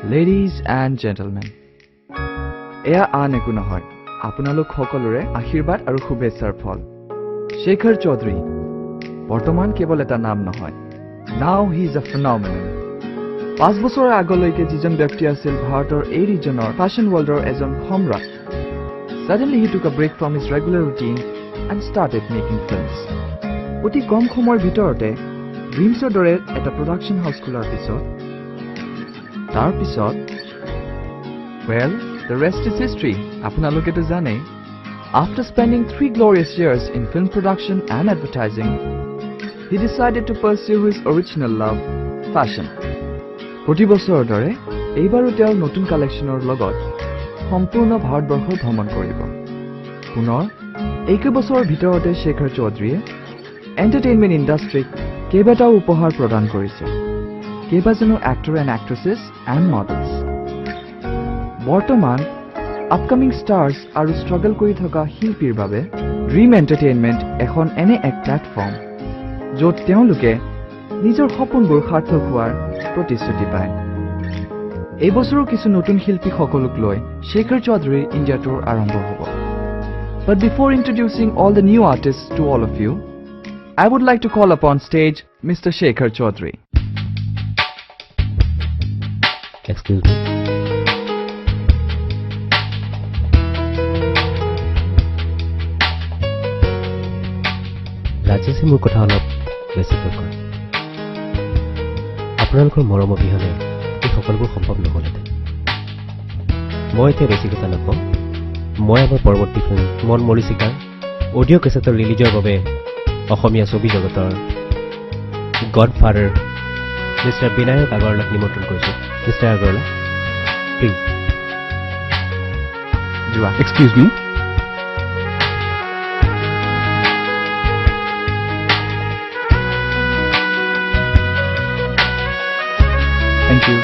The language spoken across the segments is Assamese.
Ladies and gentlemen, এয়া আন একো নহয় আপোনালোক সকলোৰে আশীৰ্বাদ আৰু শুভেচ্ছাৰ ফল শেখৰ চৌধুৰী বৰ্তমান কেৱল এটা নাম নহয় now he is a phenomenon 5 বছৰৰ আগলৈকে যিজন ব্যক্তি আছিল ভাৰতৰ এই ৰিজনৰ ফ্যাশন ৱৰ্ল্ডৰ এজন সম্ৰাট suddenly he took a break from his regular routine and started making films অতি কম সময়ৰ ভিতৰতে ড্ৰিমছৰ দৰে এটা প্ৰডাকচন হাউচ খোলাৰ পিছত তাৰপিছত well the rest is history আপোনালোকে তো জানে after spending 3 glorious years in film production and advertising he decided to pursue his original love fashion প্ৰতি বছৰৰ দৰে এইবাৰো তেওঁ নতুন কালেকচনৰ লগত সম্পূৰ্ণ ভাৰতবৰ্ষ ভ্ৰমণ কৰিব পুনৰ এক বছৰৰ ভিতৰতে শেখৰ চৌধুৰীয়ে এন্টাৰটেইনমেন্ট ইণ্ডাষ্ট্ৰীক কেইবাটাও উপহাৰ প্ৰদান কৰিছে কেইবাজনো এক্টৰ এণ্ড এক্ট্ৰেছেছ এণ্ড মডেলছ বৰ্তমান আপকামিং ষ্টাৰ্ছ আৰু ষ্ট্ৰাগল কৰি থকা শিল্পীৰ বাবে ড্ৰিম এন্টাৰটেইনমেন্ট এখন এনে এক প্লেটফৰ্ম য'ত তেওঁলোকে নিজৰ সপোনবোৰ সাৰ্থক হোৱাৰ প্ৰতিশ্ৰুতি পায় এই বছৰো কিছু নতুন শিল্পীসকলক লৈ শেখৰ চৌধুৰী ইণ্ডিয়া টুৰ আৰম্ভ হ'ব But before introducing all the new artists to all of you, I would like to call upon stage Mr. Shekhar Chaudhary. Excuse me. ৰাজেশে মোৰ কথা অলপ বেছিকৈ কয় আপোনালোকৰ মৰম অবিহনে এই সকলোবোৰ সম্ভৱ নহ'লহেঁতেন মই এতিয়া বেছি কথা নকওঁ মই আমাৰ পৰৱৰ্তী ফিল্ম মন মৰিচিকাৰ অডিঅ' কেছেটৰ ৰিলিজৰ বাবে অসমীয়া ছবি জগতৰ গডফাদাৰ মিষ্টাৰ বিনায়ক আগৰৱালাক নিমন্ত্ৰণ কৰিছোঁ মিষ্টাৰ আগৰৱালা প্লিজ যোৱা excuse me Thank you.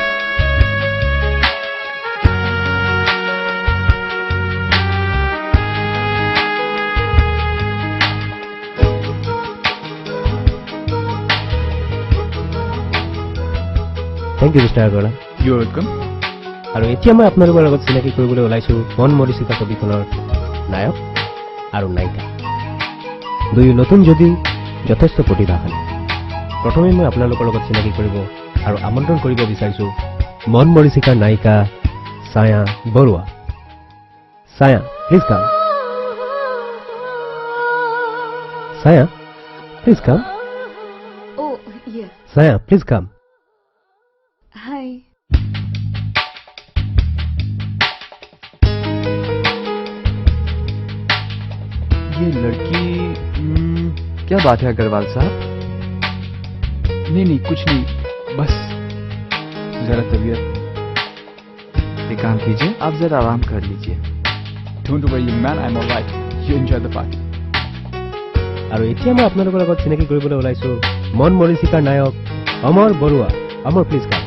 Thank you, Mr. Agrawala. You're welcome. আৰু এতিয়া মই আপোনালোকৰ লগত চিনাকি কৰিবলৈ ওলাইছো মন মৰিচিকা ছবিখনৰ নায়ক আৰু নায়িকা দুয়ো নতুন যদিও যথেষ্ট প্ৰতিভাশালী প্ৰথমে মই আপোনালোকৰ লগত চিনাকি কৰিব আৰু আমন্ত্ৰণ কৰিব বিচাৰিছো মন মৰিচিকাৰ নায়িকা ছায়া Barua Chhaya please come Chhaya please come Oh, yes. Chhaya please come Hi. ये लड़की क्या बात है अग्रवाल साहब नहीं कुछ नहीं बस जरा तबीयत एक काम कीजिए आप जरा आराम कर लीजिए don't worry man I am alright you enjoy the party আৰু এতিয়া মই আপোনালোকৰ লগত চিনাকি কৰিবলৈ ওলাইছো মন মৰিচিকাৰ নায়ক অমৰ বৰুৱা অমৰ প্লিজ কাম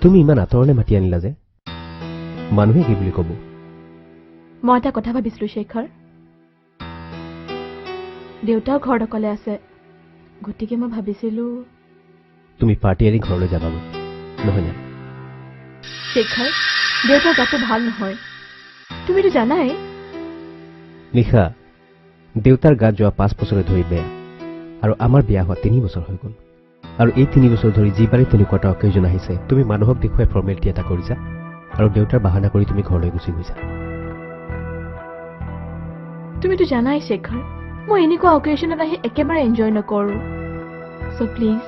তুমি ইমান আঁতৰলে মাতি আনিলা যে মানুহে কি বুলি ক'ব মই এটা কথা ভাবিছিলো শেখৰ দেউতাও ঘৰত অকলে আছে গতিকে মই ভাবিছিলো তুমি পাৰ্টি এৰি ঘৰলৈ যাবা নহয় না শেখৰ দেউতাৰ গাটো ভাল নহয় তুমিতো জানাই নিশা দেউতাৰ গাত যোৱা 5 বছৰে ধৰি বেয়া আৰু আমাৰ বিয়া হোৱা 3 বছৰ হৈ গ'ল আৰু এই 3 বছৰ ধৰি যিবাৰে তেনেকুৱা এটা অকেজন আহিছে তুমি মানুহক দেখুৱাই ফৰ্মেলিটি এটা কৰিছা আৰু দেউতাৰ বাহানা কৰি তুমি ঘৰলৈ গুচি গৈছা তুমিতো জানাই শেখৰ মই এনেকুৱা অকেজনত আহি একেবাৰে এনজয় নকৰো সো প্লিজ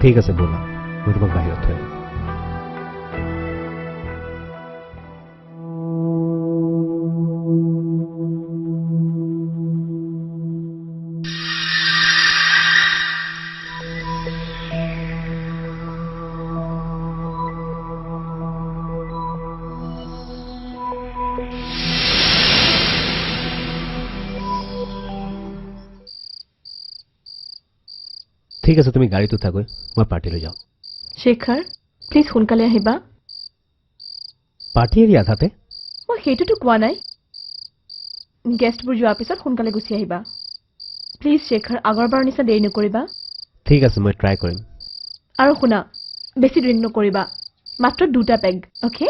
ঠিক আছে ব'লা মই তোমাক বাহিৰত থৈ আহিম ঠিক আছে তুমি গাড়ীত উঠাগৈ মই পাৰ্টিলৈ যাওঁ শেখৰ প্লিজ সোনকালে আহিবা পাৰ্টি এৰি আধাতে মই সেইটোতো কোৱা নাই গেষ্টবোৰ যোৱাৰ পিছত সোনকালে গুচি আহিবা প্লিজ শেখৰ আগৰবাৰৰ নিচিনা দেৰি নকৰিবা ঠিক আছে মই ট্ৰাই কৰিম আৰু শুনা বেছি ড্ৰিংক নকৰিবা মাত্ৰ 2টা পেগ অ'কে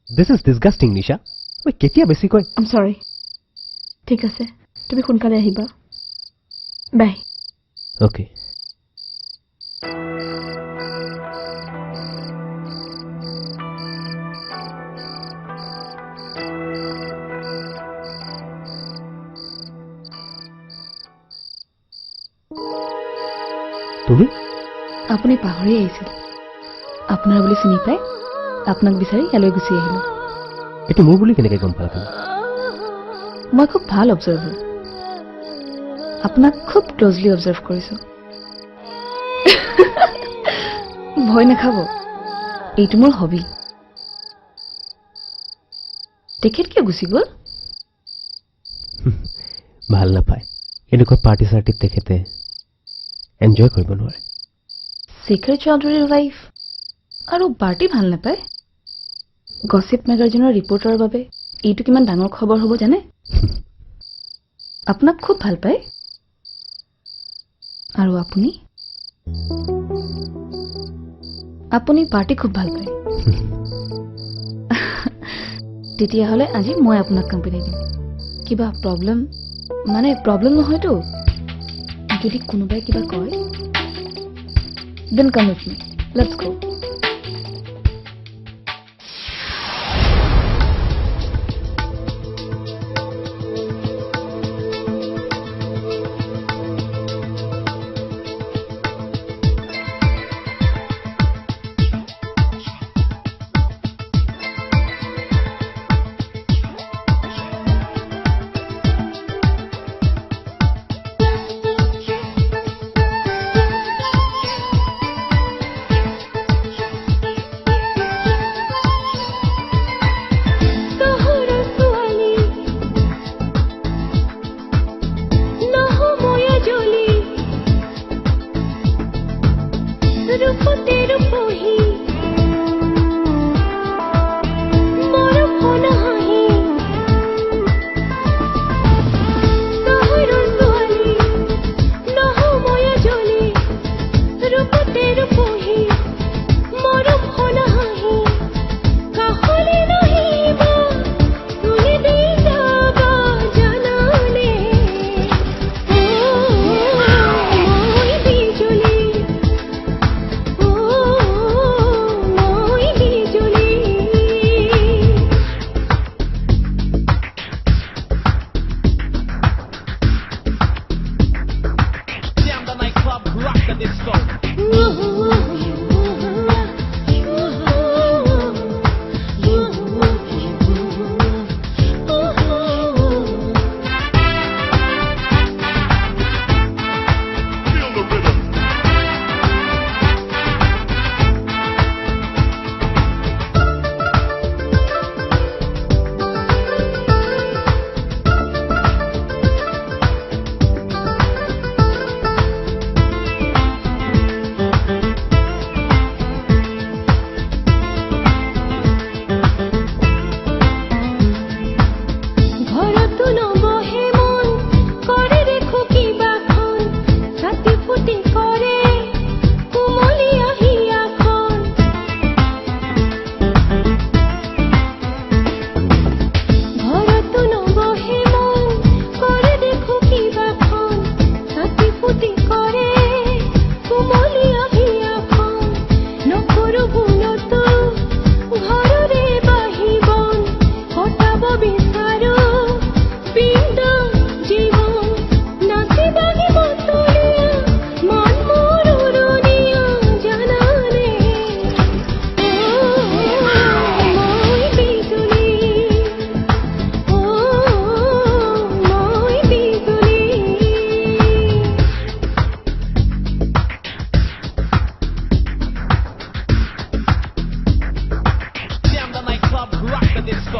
দিছ ইজ ডিছগাষ্টিং নিশা মই কেতিয়া বেছিকৈ আম সৰি ঠিক আছে তুমি সোনকালে আহিবা বাই অ'কে তুমি আপুনি পাহৰি আহিছিল আপোনাৰ বুলি চিনি পাই আপোনাক বিচাৰি ইয়ালৈ গুচি আহিলো এইটো মোৰ বুলি কেনেকৈ গম পালা তুমি মই খুব ভাল অবজাৰ্ভাৰ আপোনাক খুব ক্লোজলি অবজাৰ্ভ কৰিছো ভয় নাখাব এইটো মোৰ হবি তেখেত কিয় গুচি গ'ল ভাল নাপায় এনেকুৱা পাৰ্টি চাৰ্টিত তেখেতে এনজয় কৰিব নোৱাৰে শেখৰ চৌধুৰীৰ ৱাইফ আৰু পাৰ্টি ভাল নাপায় গছিপ মেগাজিনৰ ৰিপৰ্টাৰৰ বাবে এইটো কিমান ডাঙৰ খবৰ হ'ব জানে আপোনাক খুব ভাল পায় আৰু আপুনি আপুনি পাৰ্টি খুব ভাল পায় তেতিয়াহ'লে আজি মই আপোনাক কোম্পানী দিম কিবা প্ৰব্লেম মানে প্ৰব্লেম নহয়তো যদি কোনোবাই কিবা কয় then come with me let's go Let's go.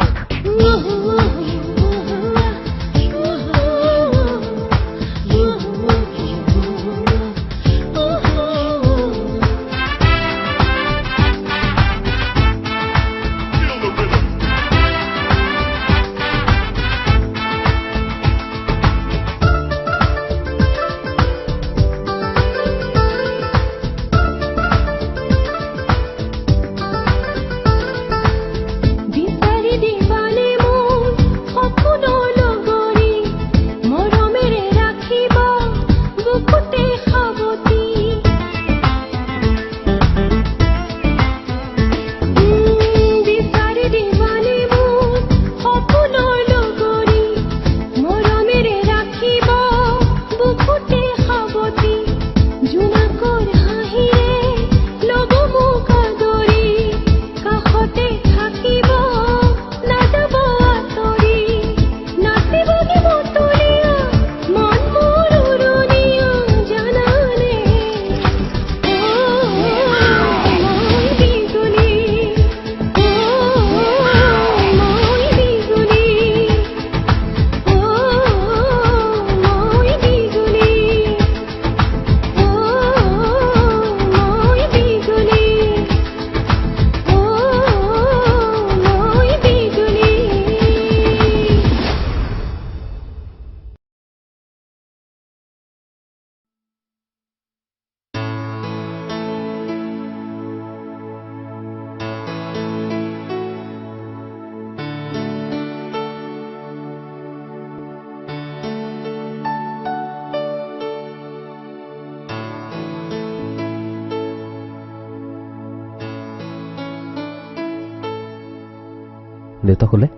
দেউতা শুলে?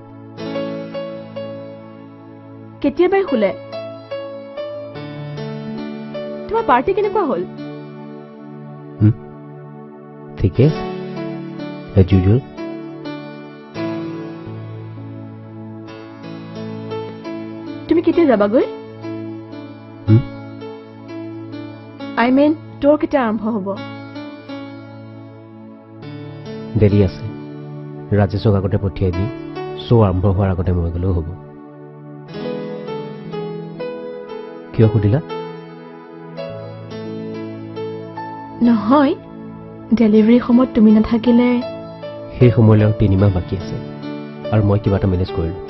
কেতিয়াবাই শুলে। তোমাৰ পাৰ্টি কেনেকুৱা হ'ল? ঠিকে আছে, এজ ইউজুৱেল। তুমি কেতিয়া যাবাগৈ? আই মিন তোৰ কেতিয়া আৰম্ভ হ'ব? দেৰি আছে, ৰাজেশক আগতে পঠিয়াই দি শ্ব' আৰম্ভ হোৱাৰ আগতে মই গ'লেও হ'ব। কিয় সুধিলা? নহয়, ডেলিভাৰী সময়ত তুমি নাথাকিলে। সেই সময়লৈ আৰু 3 মাহ বাকী আছে, আৰু মই কিবা এটা মেনেজ কৰিলোঁ।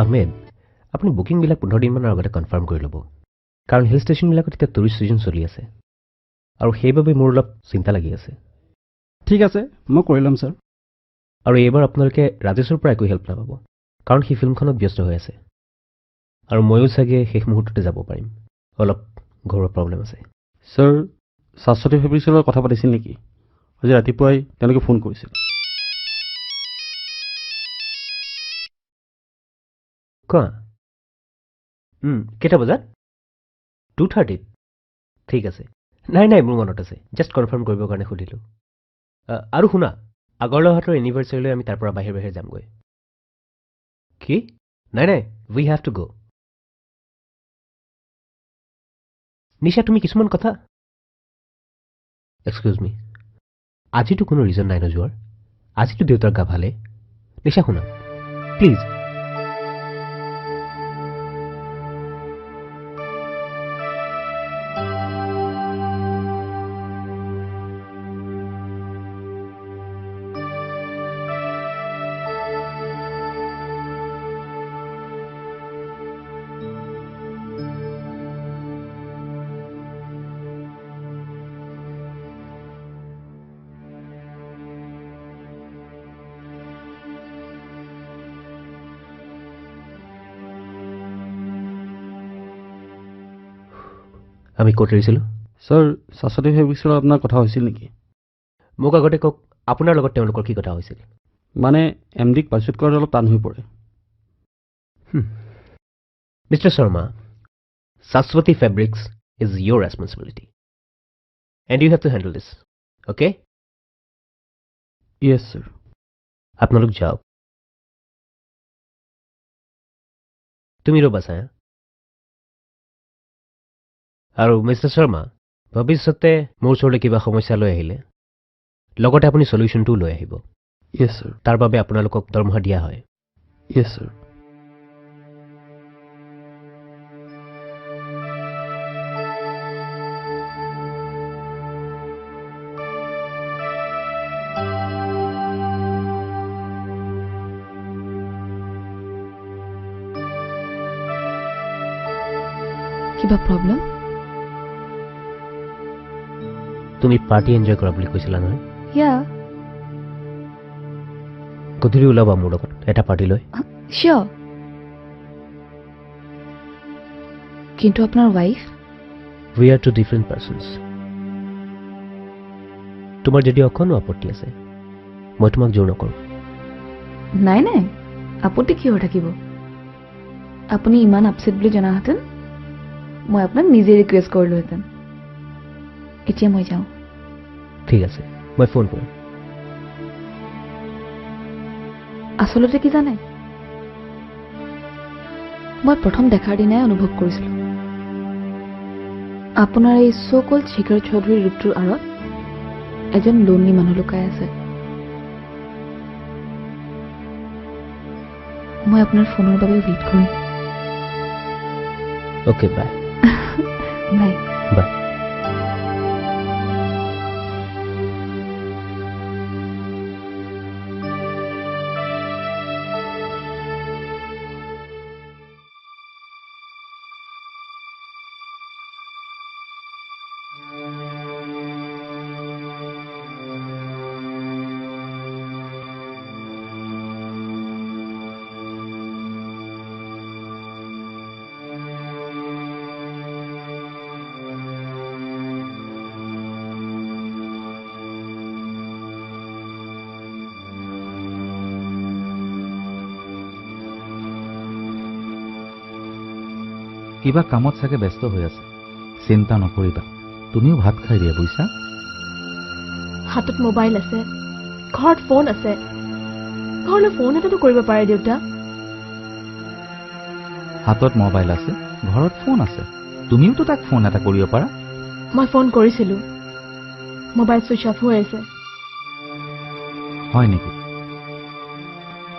আহমেদ আপুনি বুকিংবিলাক 15 দিনমানৰ আগতে কনফাৰ্ম কৰি ল'ব কাৰণ হিল ষ্টেচনবিলাকত এতিয়া টুৰিষ্ট ছিজন চলি আছে আৰু সেইবাবে মোৰ অলপ চিন্তা লাগি আছে ঠিক আছে মই কৰি ল'ম ছাৰ আৰু এইবাৰ আপোনালোকে ৰাজেশৰ পৰা একো হেল্প নাপাব কাৰণ সি ফিল্মখনত ব্যস্ত হৈ আছে আৰু ময়ো চাগে শেষ মুহূৰ্ততে যাব পাৰিম অলপ ঘৰুৱা প্ৰব্লেম আছে ছাৰ শাশ্বতী ফেব্ৰিক্সৰ লগত কথা পাতিছিল নেকি আজি ৰাতিপুৱাই তেওঁলোকে ফোন কৰিছিল কোৱা কেইটা বজাত 2:30 ঠিক আছে নাই মোৰ মনত আছে জাষ্ট কনফাৰ্ম কৰিবৰ কাৰণে সুধিলোঁ আৰু শুনা আগৰলহাটৰ এনিভাৰ্চাৰীলৈ আমি তাৰ পৰা বাহিৰে যামগৈ কি নাই উই হেভ টু গ' নিশা তুমি কিছুমান কথা এক্সকিউজ মি আজিতো কোনো ৰিজন নাই ন যোৱাৰ আজিতো দেউতাৰ গা ভালে নিশা শুনা প্লিজ আমি ক'ত এৰিছিলোঁ ছাৰ শাশ্বতী ফেব্ৰিক্সৰ লগত আপোনাৰ কথা হৈছিল নেকি মোক আগতে কওক আপোনাৰ লগত তেওঁলোকৰ কি কথা হৈছিল মানে এমডিক পাৰ্চুট কৰাটো অলপ টান হৈ পৰে mister Sharma Shashwati fabrics is your responsibility and you have to handle this okay yes sir আপোনালোক যাওক তুমি ৰ'বা ছায়া আৰু মিষ্টাৰ শৰ্মা ভৱিষ্যতে মোৰ ওচৰলৈ কিবা সমস্যা লৈ আহিলে লগতে আপুনি সলিউশ্যনটোও লৈ আহিব য়েছ ছাৰ তাৰ বাবে আপোনালোকক দৰমহা দিয়া হয় য়েছ ছাৰ কিবা প্ৰব্লেম তুমি পাৰ্টি এনজয় কৰা বুলি কৈছিলা নহয় ইয়া গধূলি ওলাবা মোৰ লগত এটা পাৰ্টি লৈ চিয়'ৰ কিন্তু আপোনাৰ wife we are two different persons তোমাৰ যদি অকণো আপত্তি আছে মই তোমাক জোৰ নকৰোঁ নাই আপত্তি কিহৰ থাকিব আপুনি ইমান আপছেট বুলি জনাহেঁতেন মই আপোনাক নিজে ৰিকুৱেষ্ট কৰিলোহেঁতেন এতিয়া মই যাওঁ ঠিক আছে মই ফোন কৰিম আচলতে কি জানে মই প্ৰথম দেখাৰ দিনাই অনুভৱ কৰিছিলোঁ আপোনাৰ এই চ' শিখৰ চৌধুৰীৰ ৰূপটোৰ আঁৰত এজন লোনলি মানুহ লুকাই আছে মই আপোনাৰ ফোনৰ বাবে ৱেইট কৰিম অ'কে বাই বাই বাই কিবা কামত চাগে ব্যস্ত হৈ আছে চিন্তা নকৰিবা তুমিও ভাত খাই দিয়া বুইছা হাতত মোবাইল আছে ঘৰত ফোন আছে ঘৰলৈ ফোন এটাতো কৰিব পাৰে দেউতা হাতত মোবাইল আছে ঘৰত ফোন আছে তুমিওতো তাক ফোন এটা কৰিব পাৰা মই ফোন কৰিছিলোঁ মোবাইল ছুইচ অফ হৈ আছে হয় নেকি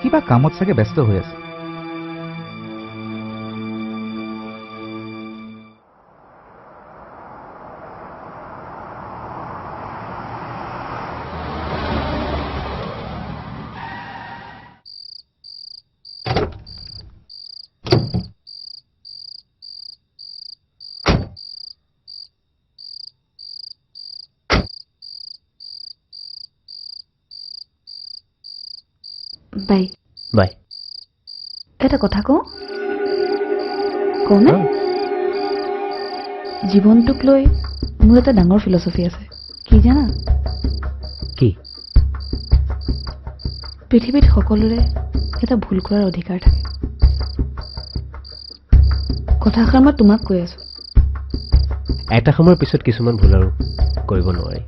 কিবা কামত চাগে ব্যস্ত হৈ আছে বাই বাই এটা কথা কওঁনে জীৱনটোক লৈ মোৰ এটা ডাঙৰ ফিলচফি আছে কি জানা কি পৃথিৱীত সকলোৰে এটা ভুল কৰাৰ অধিকাৰ থাকে কথাষাৰ মই তোমাক কৈ আছো এটা সময়ৰ পিছত কিছুমান ভুল আৰু কৰিব নোৱাৰি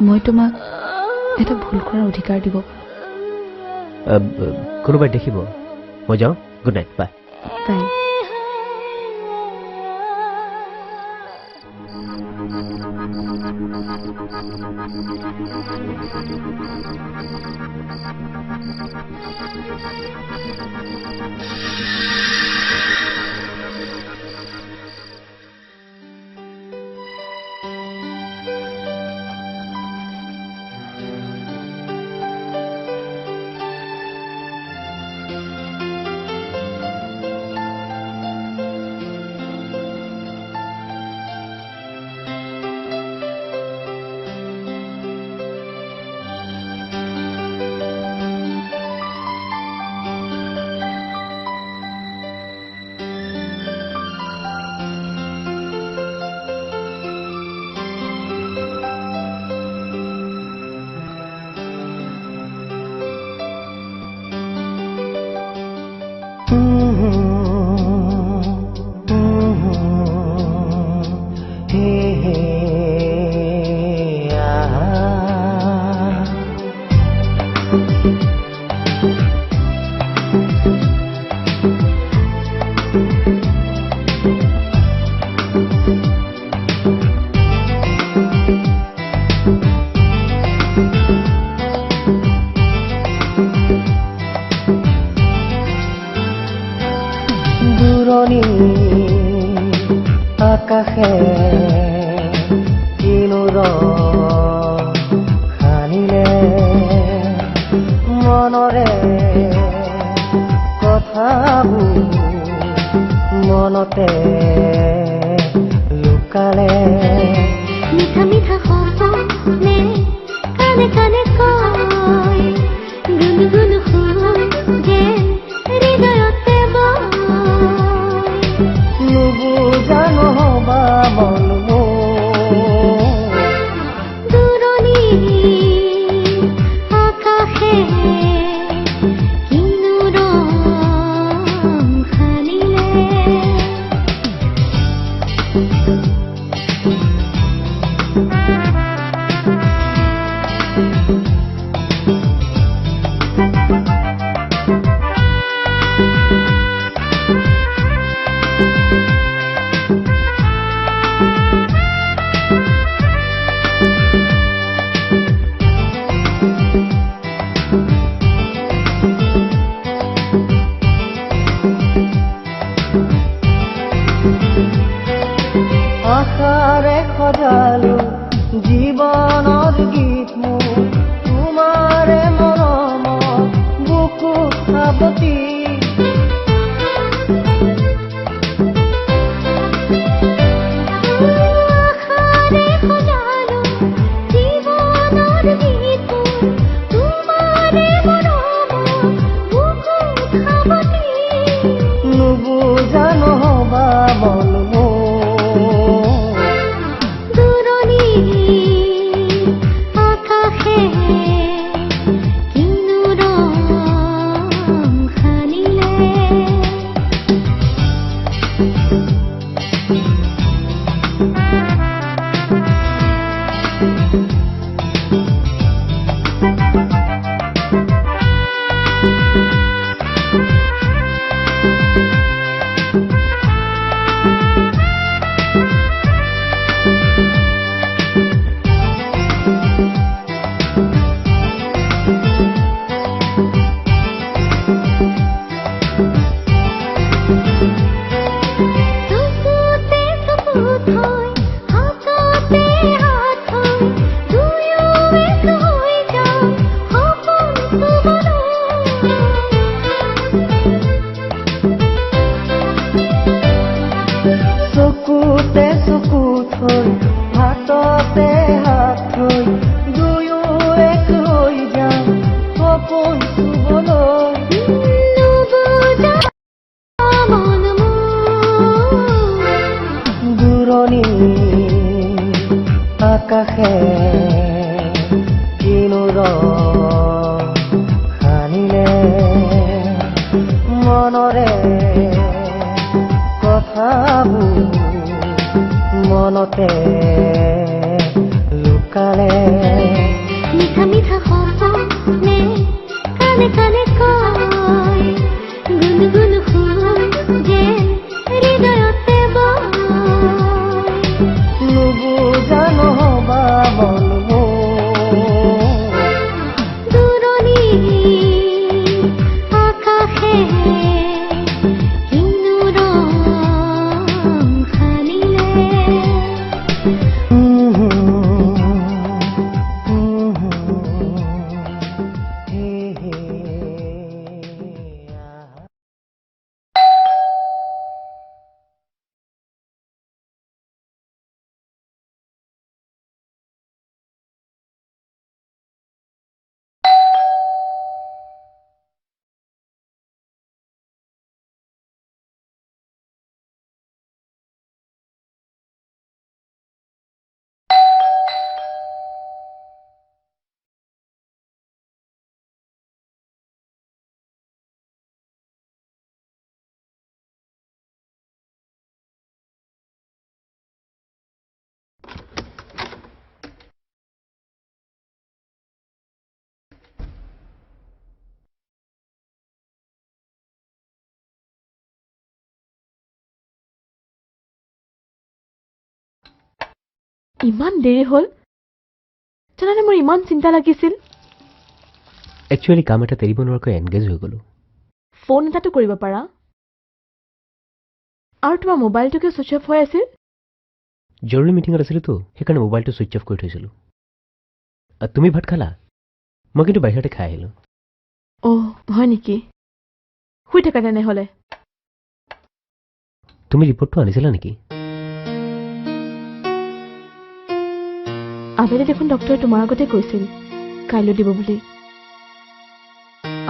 মই তোমাক এটা ভুল কৰাৰ অধিকাৰ দিব কোনোবাই দেখিব মই যাওঁ গুড নাইট বাই বাই আকাশে কিনো খানিলে মনৰে কথাবোৰ মনতে লুকালে মিঠা মিঠা সপনে কানে কানে কয় গুণ গুণ যে হৃদয়তে নুবুজা নহবা মন দূৰণি আকাশে কিনো ৰং সানিলে আশাৰে সজালো জীৱনৰ গীত মোৰ তোমাৰে মৰম বুকুত সাৱটি নুবুজা নহবা মন আকাশে কিনো ৰং আকাশে কিনো ৰং সানিলে মনৰে কথাবোৰ মনতে লুকালে মিঠা মিঠা সপনে কানে কানে কয় গুণগুণ সুৰ যে হৃদয়তে বয় নুবুজা নহবা মনবোৰ দূৰণি আকাশে কিনো ৰং সানিলে ইমান দেৰি হ'ল জানানে মোৰ ইমান চিন্তা লাগিছিল একচুৱেলি কাম এটা এৰিব নোৱাৰাকৈ এনগেজ হৈ গ'লো ফোন এটাটো কৰিব পাৰা আৰু তোমাৰ মোবাইলটো ছুইচ অফ হৈ আছিল জৰুৰী মিটিঙত আছিলোতো সেইকাৰণে মোবাইলটো ছুইচ অফ কৰি থৈছিলোঁ তুমি ভাত খালা মই কিন্তু বাহিৰতে খাই আহিলোঁ অ' হয় নেকি শুই থাকা তেনেহ'লে তুমি ৰিপৰ্টটো আনিছিলা নেকি আবেলি দেখোন ডক্টৰে তোমাৰ আগতে কৈছিল কাইলৈ দিব বুলি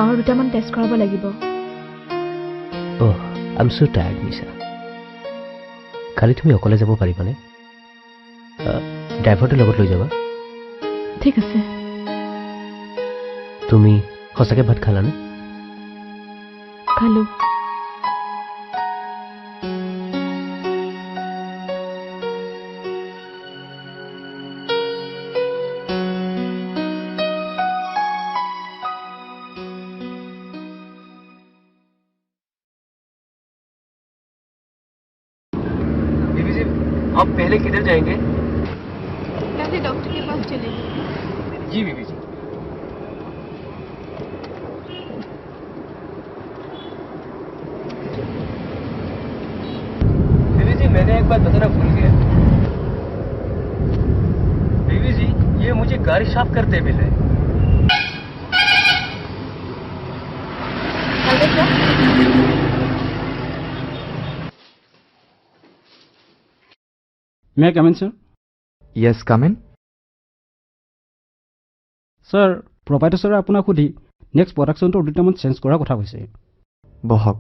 আৰু দুটামান টেষ্ট কৰাব লাগিব অহ আই এম ছ' টায়াৰ্ড নিশা কালি তুমি অকলে যাব পাৰিবানে ড্ৰাইভাৰটো লগত লৈ যাবা ঠিক আছে তুমি সঁচাকৈ ভাত খালানে খালোঁ आप पहले किधर जाएंगे पहले डॉक्टर के पास चलेंगे जी बीबी जी बीबी जी मैंने एक बात बताना भूल गया बीबी जी ये मुझे गाड़ी साफ करते मिले May I come in, sir? Yes, come in. Sir, proprietor sir আপোনাক সুধি নেক্সট প্ৰডাকশ্যনটো দুটামান চেঞ্জ কৰাৰ কথা কৈছে বহক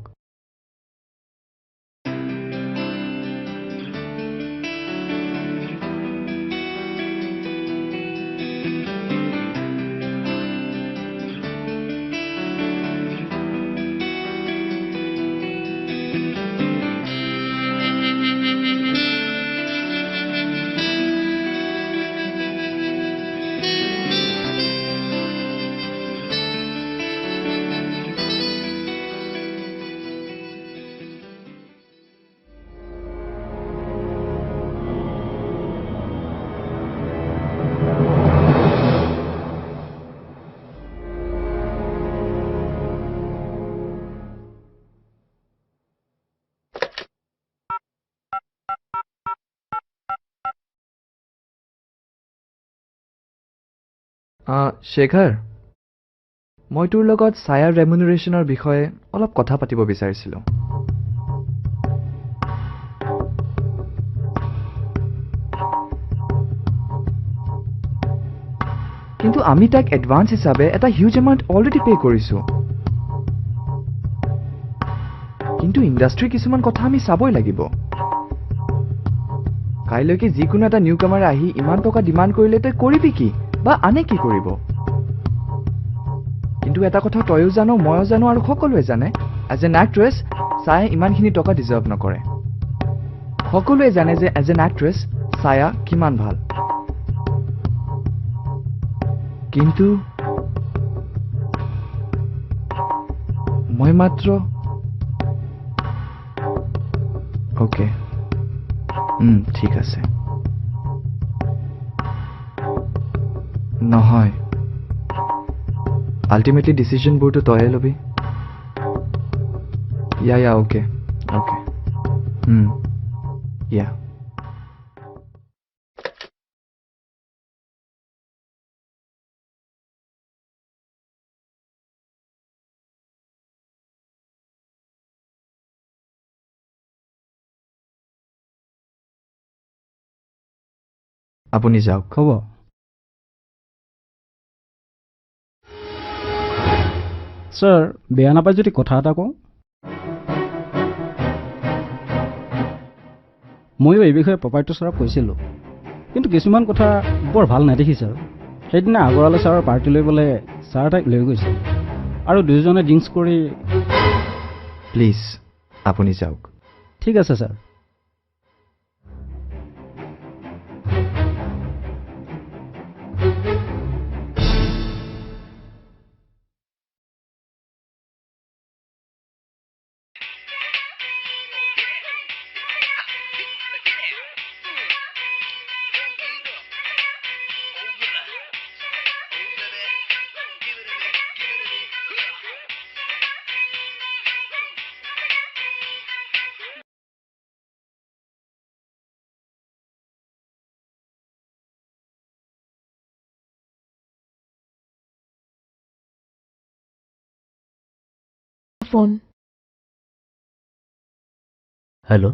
শেখৰ মই তোৰ লগত ছায়াৰ ৰেমুনাৰেশ্যনৰ বিষয়ে অলপ কথা পাতিব বিচাৰিছিলোঁ কিন্তু আমি তাক এডভান্স হিচাপে এটা হিউজ এমাউণ্ট অলৰেডি পে' কৰিছোঁ কিন্তু ইণ্ডাষ্ট্ৰীৰ কিছুমান কথা আমি চাবই লাগিব কাইলৈকে যিকোনো এটা নিউ কামাৰে আহি ইমান টকা ডিমাণ্ড কৰিলে তই কৰিবি কি বা আনে কি কৰিব কিন্তু এটা কথা তয়ো জানো ময়ো জানো আৰু সকলোৱে জানে এজ এন এক্ট্ৰেছ ছায়া ইমানখিনি টকা ডিজাৰ্ভ নকৰে সকলোৱে জানে যে এজ এন এক্ট্ৰেছ ছায়া কিমান ভাল কিন্তু মই মাত্ৰ ওকে ঠিক আছে নহয় আল্টিমেটলি ডিচিশ্যনবোৰতো তয়ে ল'বি ইয়া ওকে ইয়া আপুনি যাওক হ'ব ছাৰ বেয়া নাপায় যদি কথা এটা কওঁ ময়ো এই বিষয়ে প্ৰপাৰেটৰ ছাৰক কৈছিলোঁ কিন্তু কিছুমান কথা বৰ ভাল নেদেখি ছাৰ সেইদিনা আগৰৱালা ছাৰৰ পাৰ্টি লৈ বোলে ছাৰ তাইক লৈ গৈছে আৰু দুয়োজনে ড্ৰিংকছ কৰি প্লিজ আপুনি যাওক ঠিক আছে ছাৰ ফোন হেল্ল'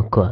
কোৱা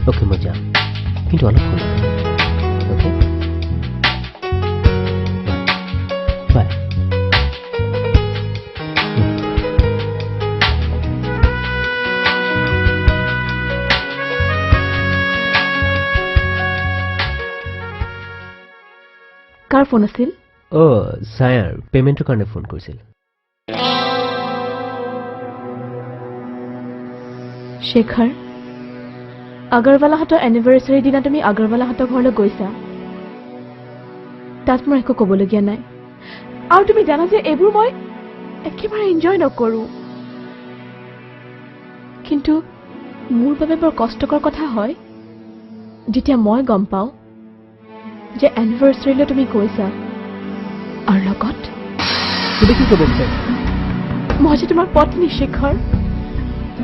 ওকে মই যাম কিন্তু অলপ সময় ওকে বাই কাৰ ফোন আছিল ছায়াৰ পেমেণ্টৰ কাৰণে ফোন কৰিছিল শেখৰ আগৰৱালাহঁতৰ এনিভাৰ্চাৰীৰ দিনা তুমি আগৰৱালাহঁতৰ ঘৰলৈ গৈছা তাত মোৰ একো ক'বলগীয়া নাই আৰু তুমি জানা যে এইবোৰ মই একেবাৰে এনজয় নকৰোঁ কিন্তু মোৰ বাবে বৰ কষ্টকৰ কথা হয় যেতিয়া মই গম পাওঁ যে এনিভাৰ্চাৰীলৈ তুমি গৈছা আৰু লগত তুমি কি ক'ব বিচাৰিছা মই যে তোমাৰ পত্নী শেখৰ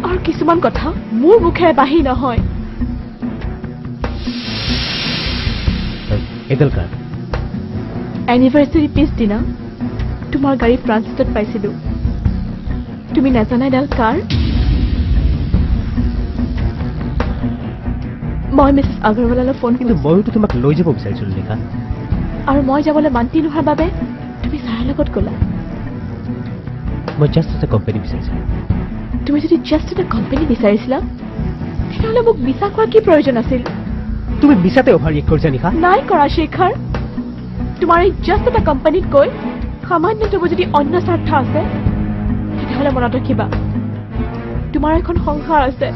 আৰু কিছুমান কথা মোৰ মুখেৰে বাঢ়ি নহয় এইডাল কাৰ এনিভাৰ্চাৰী পিছদিনা তোমাৰ গাড়ী ট্ৰান্সিটত পাইছিলোঁ তুমি নাজানা এডাল কাৰ মই মিছেছ আগৰৱালালৈ ফোন কিন্তু মইতো তোমাক লৈ যাব বিচাৰিছিলোঁ নিশা আৰু মই যাবলৈ মান্তি নোহোৱাৰ বাবে তুমি ছাৰৰ লগত গ'লা মই জাষ্ট এটা কোম্পানী বিচাৰিছিলোঁ তুমি যদি জাষ্ট এটা কোম্পানী বিচাৰিছিলা তেতিয়াহ'লে মোক বিচা খোৱাৰ কি প্ৰয়োজন আছিল তুমি বিচাতে অভাৰ ৰিয়েক্ট কৰিছা নিশা নাই কৰা শেখৰ তোমাৰ এই জাষ্ট এটা কোম্পানীত গৈ সামান্যতম যদি অন্য স্বাৰ্থ আছে তেতিয়াহ'লে মনত ৰাখিবা তোমাৰ এখন সংসাৰ আছে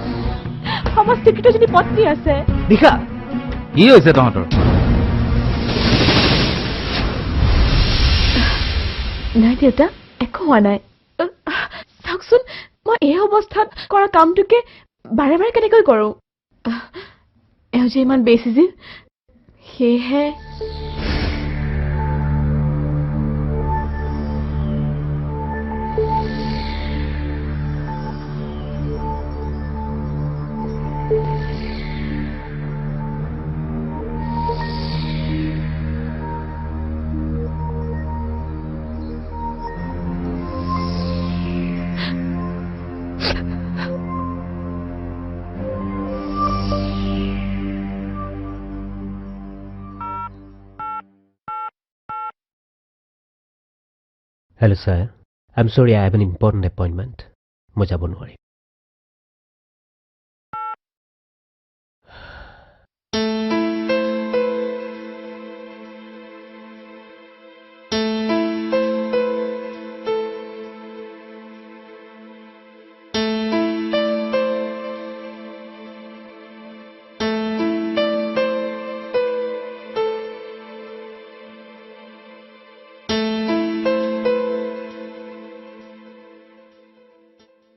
সমাজস্বীকৃত যদি পত্নী আছে নিশা কি হৈছে তহঁতৰ নাই দেউতা একো হোৱা নাই এই অৱস্থাত কৰা কামটোকে বাৰে বাৰে কেনেকৈ কৰোঁ এওঁ যে ইমান বেছি যে সেয়েহে Hello, sir. I'm sorry, I have an important appointment. মই যাব নোৱাৰিম।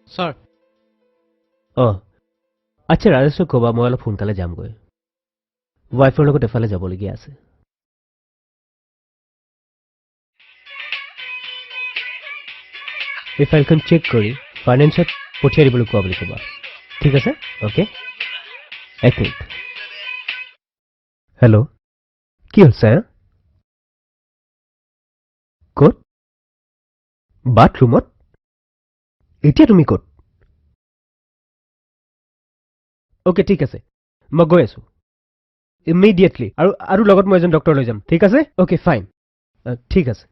ছাৰ আচ্ছা ৰাজেশক ক'বা মই অলপ সোনকালে যামগৈ ৱাইফৰ লগত এফালে যাবলগীয়া আছে এই ফাইলখন চেক কৰি ফাইনেন্সত পঠিয়াই দিবলৈ কোৱা বুলি ক'বা ঠিক আছে অ'কে এক মিনিট হেল্ল' কি হ'ল ছাৰ ক'ত বাথৰুমত এতিয়া তুমি ক'ত অ'কে ঠিক আছে মই গৈ আছো ইমিডিয়েটলি আৰু লগত মই এজন ডক্টৰ লৈ যাম ঠিক আছে অ'কে ফাইন ঠিক আছে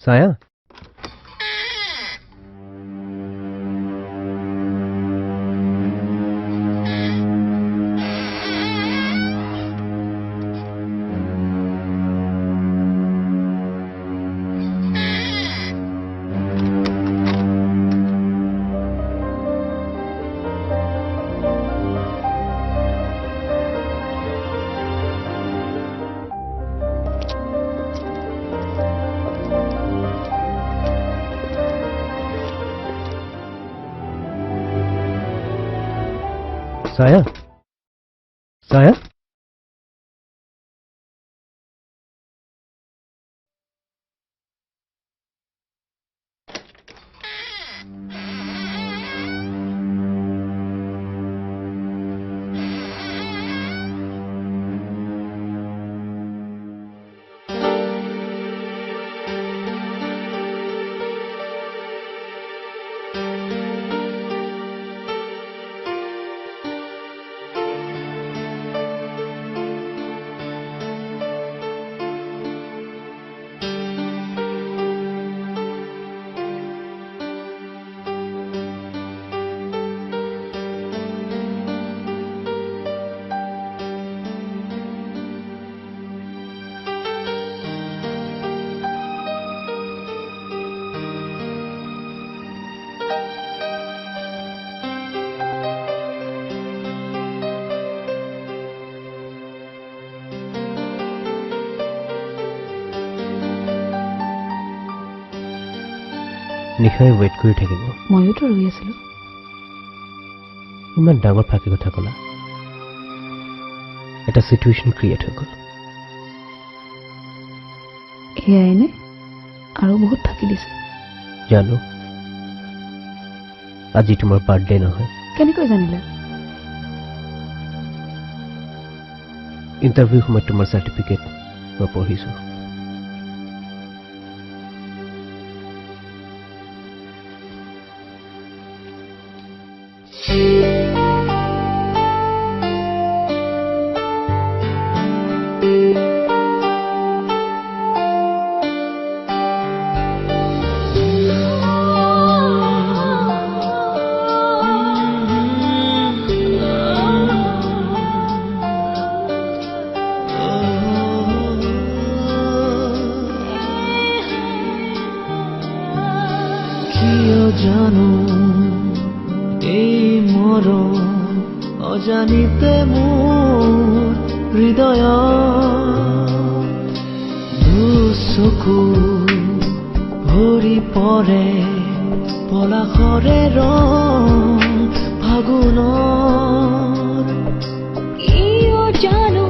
ছায়া ছায়া ছায়া নিশাই ৱেইট কৰি থাকিব ময়োতো ৰৈ আছিলো ইমান ডাঙৰ ফাঁকি কথা ক'লা এটা চিটুৱেশ্যন ক্ৰিয়েট হৈ গ'ল এয়াই নে আৰু বহুত ফাঁকি দিছে জানো আজি তোমাৰ বাৰ্থডে নহয় কেনেকৈ জানিলা ইণ্টাৰভিউ সময়ত তোমাৰ চাৰ্টিফিকেট মই পঢ়িছোঁ জানো এই মৰম অজানিতে মোৰ হৃদয় দুচকু ভৰি পৰে পলাশৰে ৰং ফাগুনৰ কিয় জানো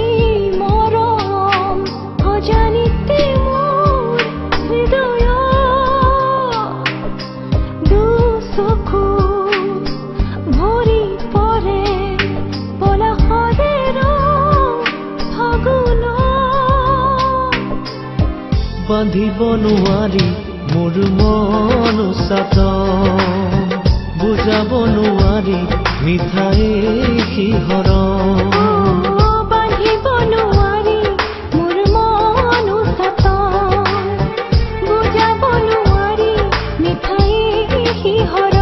এই মৰম অজানিতে মোৰ হৃদয় দুচকু ভৰি পৰে পলাশৰে ৰং ফাগুনৰ বান্ধিব নোৱাৰি মোৰ মন চাতন বুজাব নোৱাৰি মিঠাই শিহৰণ বান্ধিব নোৱাৰি মোৰ মন চাতন বুজাব নোৱাৰি মিঠাই শিহৰণ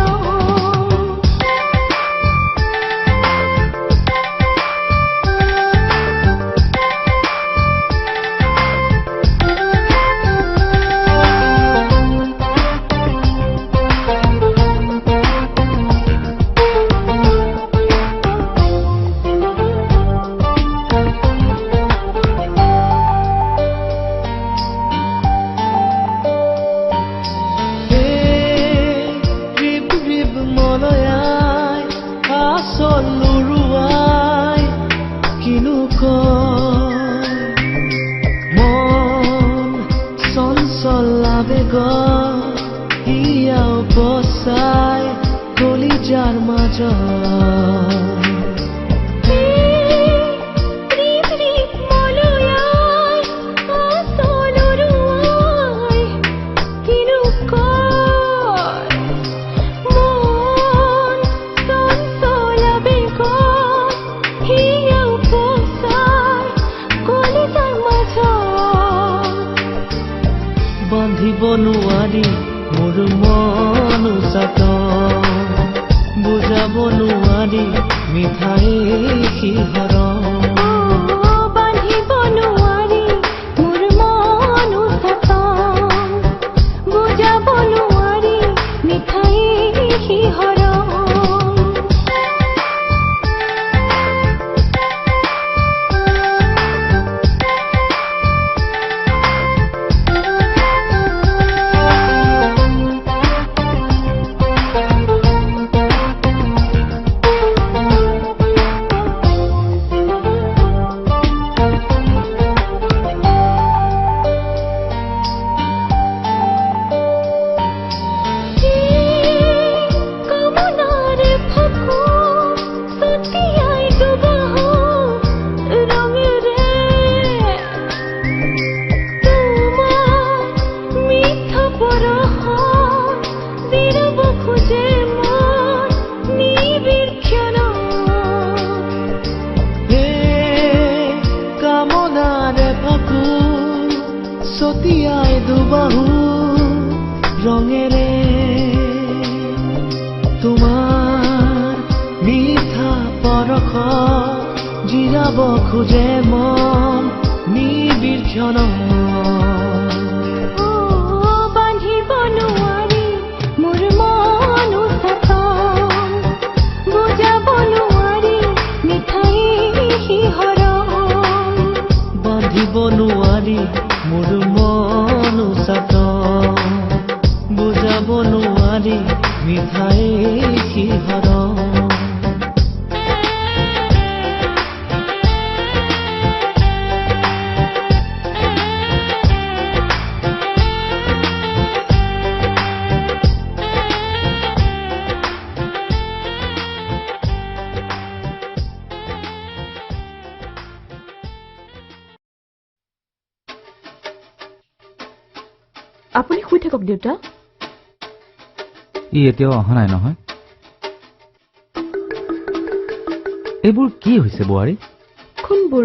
কলিজাৰ মাজত বান্ধিব নোৱাৰি মোৰ মন চাতন বুজাব নোৱাৰি মিঠাই শিহৰণ বান্ধিব নোৱাৰি মোৰ মন চাতন বুজাব নোৱাৰি মিঠাই শিহৰণ ছটিয়াই দুবাহু ৰঙেৰে তোমাৰ মিঠা পৰশ জিৰাব খোজে মন নিবিৰ ক্ষণত বান্ধিব নোৱাৰি মোৰ মন চাতন বুজাব নোৱাৰি মিঠাই শিহৰণ বান্ধিব নোৱাৰি মোৰ মন চাতন আপুনি শুই থাকক দেউতা ই এতিয়াও অহা নাই নহয় এইবোৰ কি হৈছে বোৱাৰী কোনবোৰ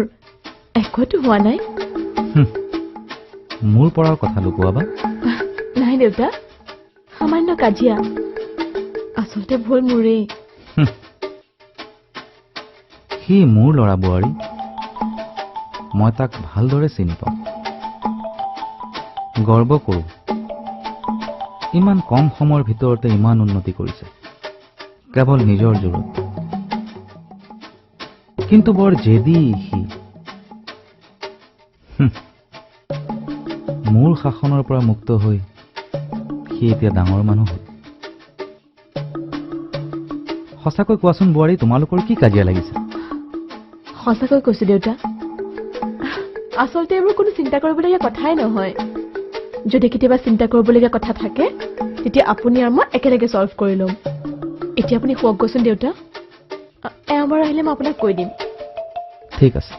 একোটো হোৱা নাই মোৰ পৰাও কথা লুকুৱাবা নাই দেউতা সামান্য কাজিয়া আচলতে ভুল মোৰেই সি মোৰ ল'ৰা বোৱাৰী মই তাক ভালদৰে চিনি পাওঁ গৰ্ব কৰোঁ ইমান কম সময়ৰ ভিতৰতে ইমান উন্নতি কৰিছে কেৱল নিজৰ জোৰত কিন্তু বৰ জেদি সি মোৰ শাসনৰ পৰা মুক্ত হৈ সি এতিয়া ডাঙৰ মানুহ হ'ল সঁচাকৈ কোৱাচোন বোৱাৰী তোমালোকৰ কি কাজিয়া লাগিছে সঁচাকৈ কৈছো দেউতা আচলতে এইবোৰ কোনো চিন্তা কৰিবলগীয়া কথাই নহয় যদি কেতিয়াবা চিন্তা কৰিবলগীয়া কথা থাকে তেতিয়া আপুনি আৰু মই একেলগে সলভ কৰি ল'ম এতিয়া আপুনি শুৱক গৈছোন দেউতা এবাৰ আহিলে মই আপোনাক কৈ দিম ঠিক আছে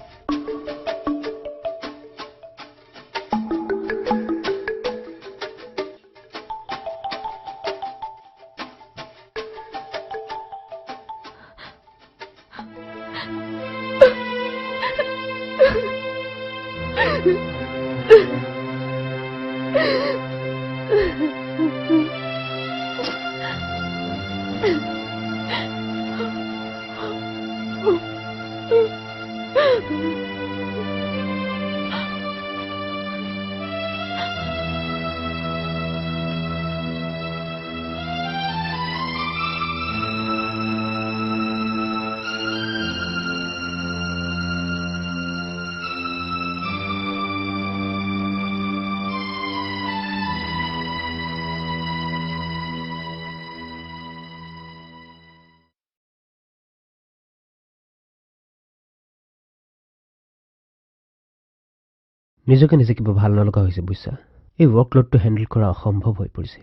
নিজকে নিজে কিবা ভাল নলগা হৈছে বুইছা এই ৱৰ্কলোডটো হেণ্ডেল কৰা অসম্ভৱ হৈ পৰিছে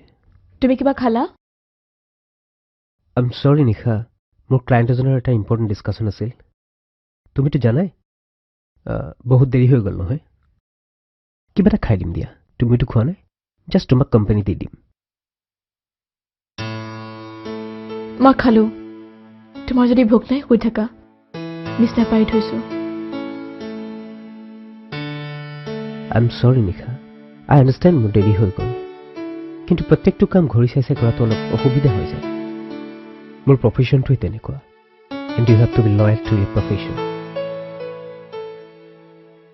তুমি কিবা খালা আই এম সৰি নিশা মোৰ ক্লায়েণ্ট এজনৰ এটা ইম্পৰ্টেণ্ট ডিছকাশ্যন আছিল তুমিতো জানাই বহুত দেৰি হৈ গ'ল নহয় কিবা এটা খাই দিম দিয়া তুমিতো খোৱা নাই জাষ্ট তোমাক কোম্পানী দি দিম মই খালো তোমাৰ যদি ভোক নাই শুই থাকা বিছনা পাৰি থৈছো আই এম সৰি নিশা আই আণ্ডাৰষ্টেণ্ড মোৰ দেৰি হৈ গ'ল কিন্তু প্ৰত্যেকটো কাম ঘূৰি চাই চাই কৰাটো অলপ অসুবিধা হৈ যায় মোৰ প্ৰফেশ্যনটোৱে তেনেকুৱা and you have to be loyal to your profession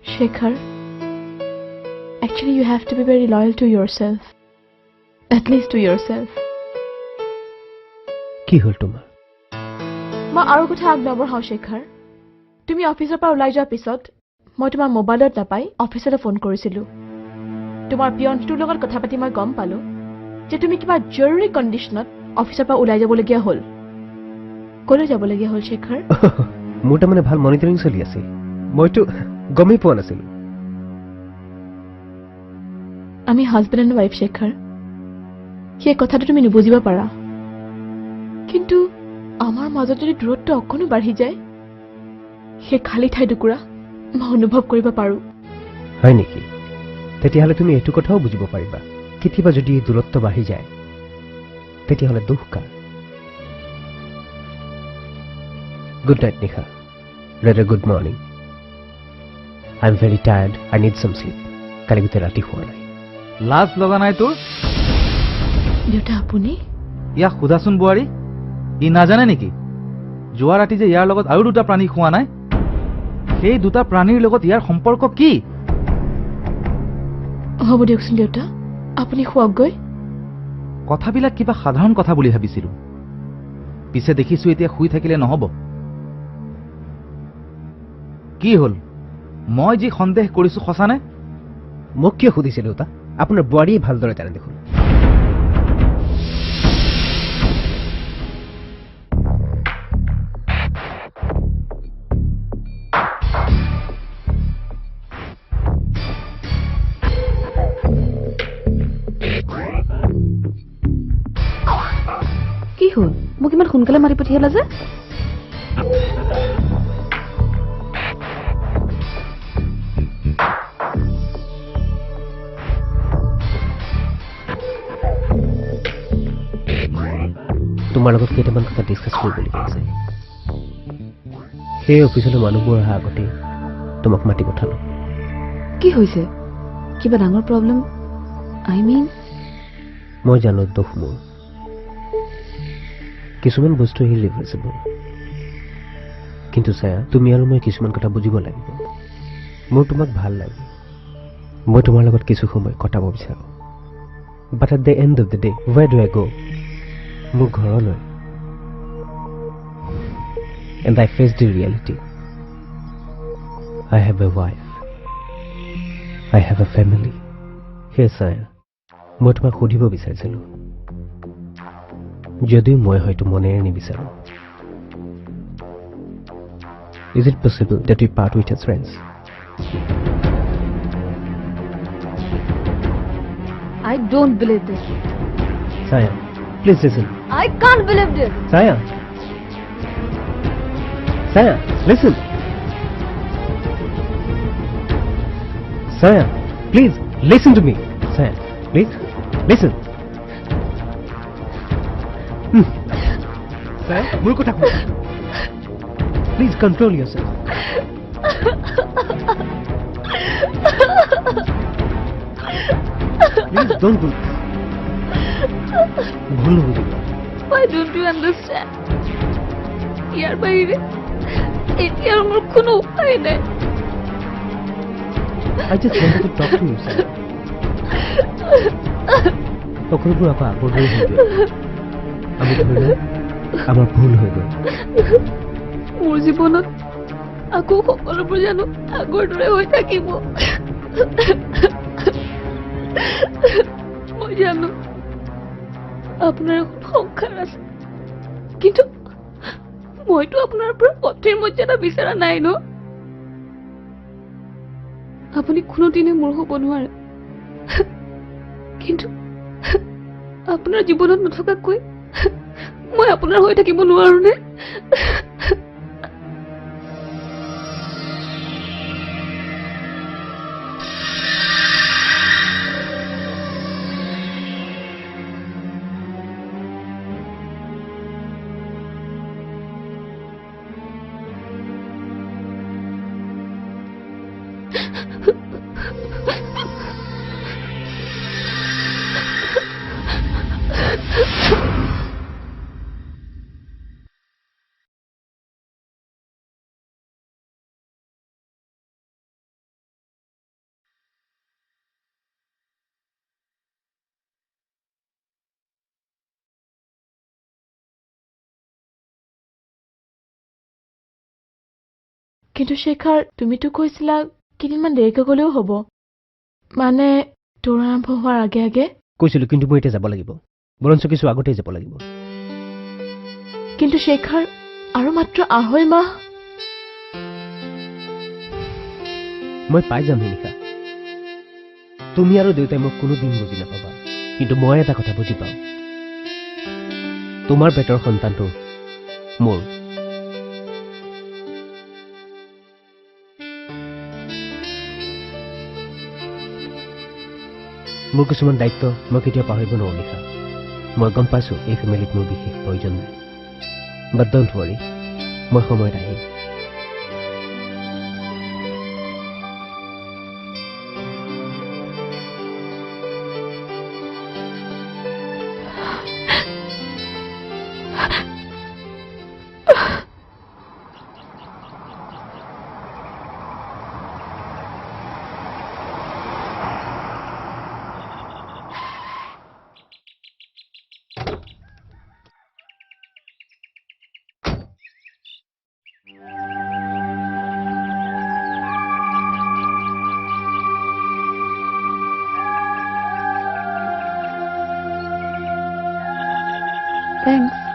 Shekhar, actually you have to be very loyal to yourself. At least to yourself. কি হ'ল তোমাৰ মই আৰু কথা আগনবঢ়াও শেখাৰ তুমি অফিচৰ পৰা ওলাই যোৱাৰ পিছত মই তোমাৰ মোবাইলত নাপাই অফিচলৈ ফোন কৰিছিলো তোমাৰ পিয়নটোৰ লগত কথা পাতি মই গম পালো যে তুমি কিবা জৰুৰী কণ্ডিশ্যনত অফিচৰ পৰা ওলাই যাবলগীয়া হ'ল ক'লৈ যাবলগীয়া হ'ল শেখাৰ মোৰ তাৰমানে ভাল মনিটৰিং চলি আছে মইতো গমেই পোৱা নাছিলো আমি হাজবেণ্ড এণ্ড ৱাইফ শেখাৰ সেই কথাটো তুমি নুবুজিব পাৰা কিন্তু আমাৰ মাজত যদি দূৰত্ব অকণো বাঢ়ি যায় সেই খালী ঠাই টুকুৰা মই অনুভৱ কৰিব পাৰো হয় নেকি তেতিয়াহ'লে তুমি এইটো কথাও বুজিব পাৰিবা কেতিয়াবা যদি এই দূৰত্ব বাঢ়ি যায় তেতিয়াহ'লে দুখ কাৰ গুড নাইট নিশা ৰেডাৰ good morning I am very tired I need some sleep কালি গোটেই ৰাতি শুৱা নাই লাজ লগা নাই তোৰ দেউতা আপুনি ইয়াক সোধাচোন বোৱাৰী ই নাজানে নেকি যোৱা ৰাতি যে ইয়াৰ লগত আৰু দুটা প্ৰাণী খোৱা নাই সেই দুটা প্ৰাণীৰ লগত ইয়াৰ সম্পৰ্ক কি হ'ব দিয়কচোন দেউতা আপুনি শুৱকগৈ কথাবিলাক কিবা সাধাৰণ কথা বুলি ভাবিছিলো পিছে দেখিছো এতিয়া শুই থাকিলে নহ'ব কি হ'ল মই যি সন্দেহ কৰিছো সঁচানে মোক কিয় সুধিছিল দেউতা আপোনাৰ বোৱাৰীয়ে ভালদৰে জানে দেখোন কি হ'ল মোক ইমান সোনকালে মাৰি পঠিয়ালা যে তোমাৰ লগত কেইটামান কথা ডিছকাছ কৰিবলগীয়া আছে সেই অফিচলৈ মানুহবোৰ অহা আগতে তোমাক মাতি পঠালো কি হৈছে কিবা ডাঙৰ প্ৰব্লেম আই মিন মই জানো দুখ মোৰ কিছুমান বস্তু ইৰিভাৰ্চিবল কিন্তু ছায়া তুমি আৰু মই কিছুমান কথা বুজিব লাগিব মোৰ তোমাক ভাল লাগে মই তোমাৰ লগত কিছু সময় কটাব বিচাৰো but at the end of the day where do I go' মোৰ ঘৰলৈ and I face the reality I have a wife I have a family সেই ছায়া মই তোমাক সুধিব বিচাৰিছিলোঁ যদিও মই হয়তো মনেৰে নিবিচাৰোঁ Is it possible that we part with as friends? I don't believe this. Saya, please listen. I can't believe this. Saya. Saya, listen. Saya, please listen to me. Saya, please listen. Saya, murko thakbo. Please control yourself. Please don't do this. ভুল বুঝিব Why don't you understand? ইয়াৰ বাহিৰে এতিয়া মোৰ কোনো উপায় নাই I just wanted to talk to you, sir. সকলোবোৰ আকৌ আগৰ দৰে হৈ গ'ল আমি ধৰিলো আমাৰ ভুল হৈ গ'ল মোৰ জীৱনত আকৌ সকলোবোৰ জানো আগৰ দৰে হৈ থাকিব মই জানো আপোনাৰ সংসাৰ আছে কিন্তু মইতো আপোনাৰ পৰা পথেৰ মৰ্যাদা বিচৰা নাই ন আপুনি কোনোদিনে মোৰ হ'ব নোৱাৰে কিন্তু আপোনাৰ জীৱনত নথকাকৈ মই আপোনাৰ হৈ থাকিব নোৱাৰো নে কিন্তু শেখাৰ তুমিতো কৈছিলা কিমান দেৰিকৈ গ'লেও হ'ব মানে তোৰ আৰম্ভ হোৱাৰ আগে আগে কৈছিলো কিন্তু মই এতিয়া যাব লাগিব বৰঞ্চ কিছু আগতেই যাব লাগিব কিন্তু শেখাৰ আৰু মাত্ৰ 2.5 মাহ মই পাই যাম নিশা তুমি আৰু দেউতাই মোক কোনোদিন বুজি নাপাবা কিন্তু মই এটা কথা বুজি পাওঁ তোমাৰ পেটৰ সন্তানটো মোৰ মোৰ কিছুমান দায়িত্ব মই কেতিয়াও পাহৰিব নোৱাৰো নিশা মই গম পাইছোঁ এই ফেমিলিত মোৰ বিশেষ প্ৰয়োজন নাই বাট ডণ্ট ৱৰি মই সময়ত আহিম Thanks.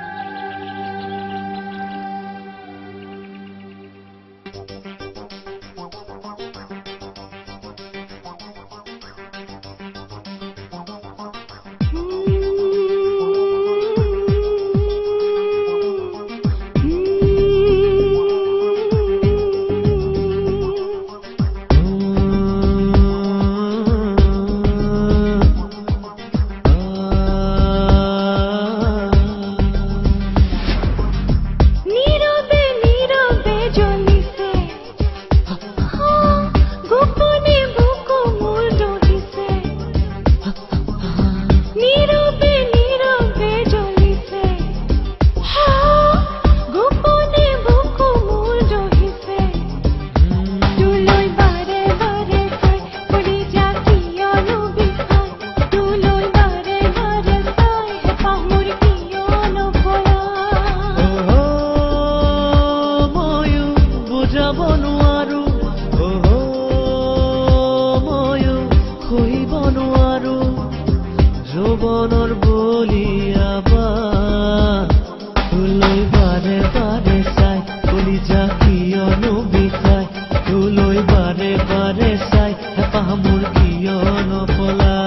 বাৰে বাৰে চাই হেঁপাহ মোৰ কিয় নপলা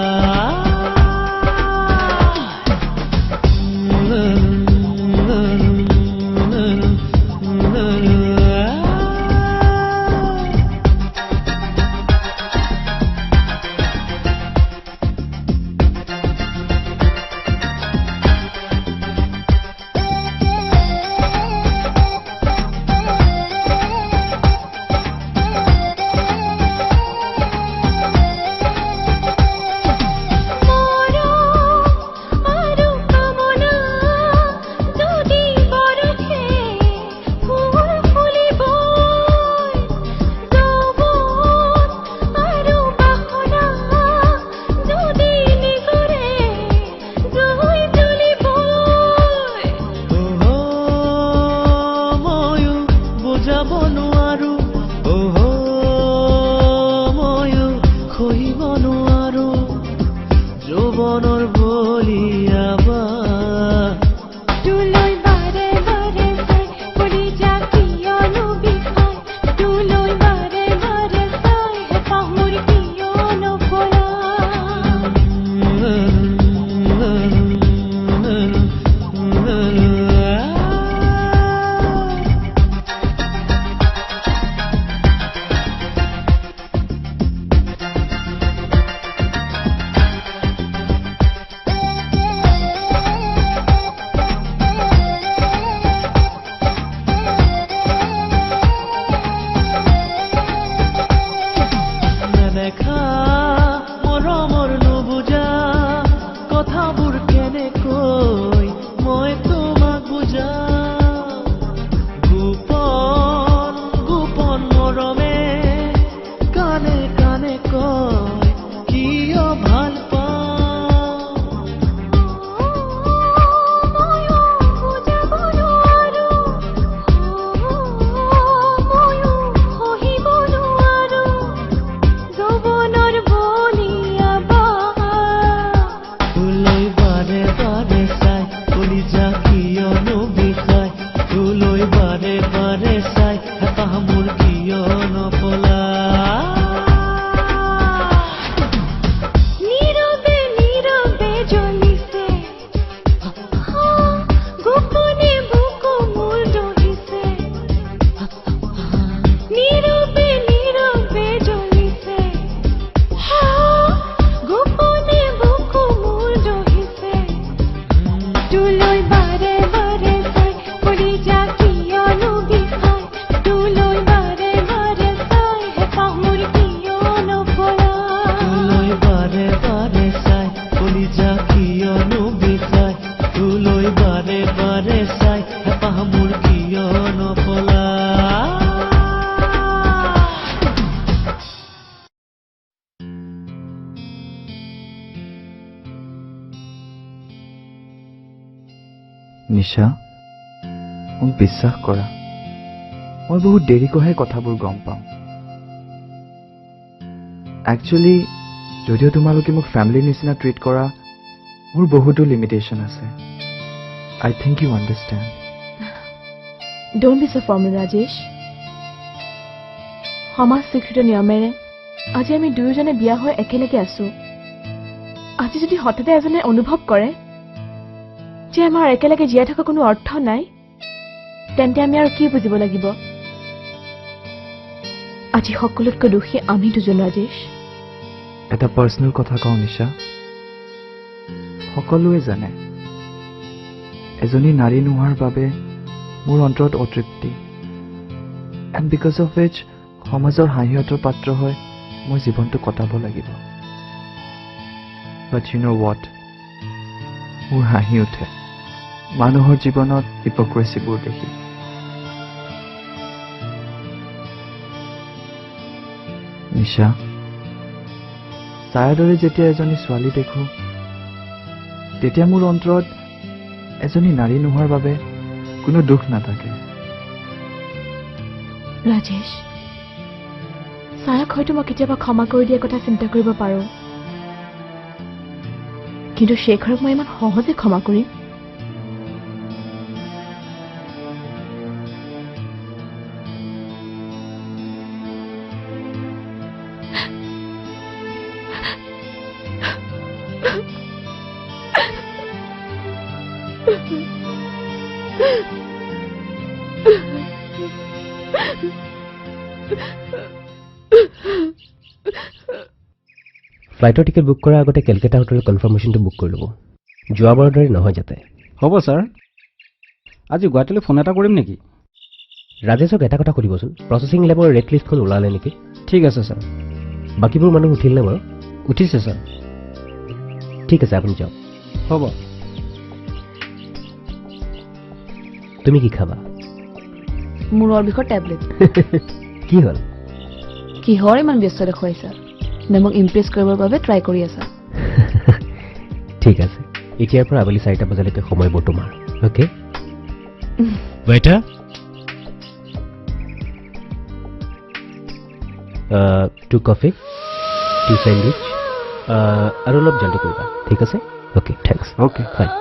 নিশা মোক বিশ্বাস কৰা মই বহুত দেৰিকৈহে কথাবোৰ গম পাওঁ একচুৱেলি যদিও তোমালোকে মোক ফ্যামিলিৰ নিচিনা ট্ৰিট কৰা মোৰ বহুতো লিমিটেশন আছে I think you understand don't be so formal Rajesh সমাজ স্বীকৃত নিয়মেৰে আজি আমি দুয়োজনে বিয়া হৈ একেলগে আছো আজি যদি হঠাতে এজনে অনুভৱ কৰে যে আমাৰ একেলগে জীয়াই থকা কোনো অৰ্থ নাই তেন্তে আমি আৰু কি বুজিব লাগিব আজি সকলোতকৈ দুখী আমি দুজন ৰাজেশ এটা পাৰ্সোনেল কথা কওঁ নিশা সকলোৱে জানে এজনী নাৰী নোহোৱাৰ বাবে মোৰ অন্তৰত অতৃপ্তি এণ্ড বিকজ অফ উইচ সমাজৰ হাঁহিয়তৰ পাত্ৰ হৈ মই জীৱনটো কটাব লাগিব বাট ইউ ন' হোৱাট মোৰ হাঁহি উঠে মানুহৰ জীৱনত হিপক্ৰেচিবোৰ দেখি নিশা ছায়াৰ দৰে যেতিয়া এজনী ছোৱালী দেখো তেতিয়া মোৰ অন্তৰত এজনী নাৰী নোহোৱাৰ বাবে কোনো দুখ নাথাকে ৰাজেশ ছায়াক হয়তো মই কেতিয়াবা ক্ষমা কৰি দিয়াৰ কথা চিন্তা কৰিব পাৰো কিন্তু শেখৰক মই ইমান সহজে ক্ষমা কৰিম ফ্লাইটৰ টিকেট বুক কৰাৰ আগতে কেলকাতা হোটেলৰ কনফাৰ্মেশ্যনটো বুক কৰি ল'ব যোৱাবাৰৰ দৰে নহয় যাতে হ'ব ছাৰ আজি গুৱাহাটীলৈ ফোন এটা কৰিম নেকি ৰাজেশক এটা কথা সুধিবচোন প্ৰচেছিং লেবৰ ৰেট লিষ্টখন ওলালে নেকি ঠিক আছে ছাৰ বাকীবোৰ মানুহ উঠিল নে বাৰু উঠিছে ছাৰ ঠিক আছে আপুনি যাওক হ'ব তুমি কি খাবা মূৰৰ বিষৰ টেবলেট কি হ'ল কিহৰ ইমান ব্যস্ত দেখুৱাইছা নে মোক ইমপ্ৰেছ কৰিবৰ বাবে ট্ৰাই কৰি আছা ঠিক আছে এতিয়াৰ পৰা আবেলি 4টা বজালৈকে সময়বোৰ তোমাৰ okay waiter to coffee two sandwich আৰু অলপ জলদি কৰিবা ঠিক আছে okay thanks okay fine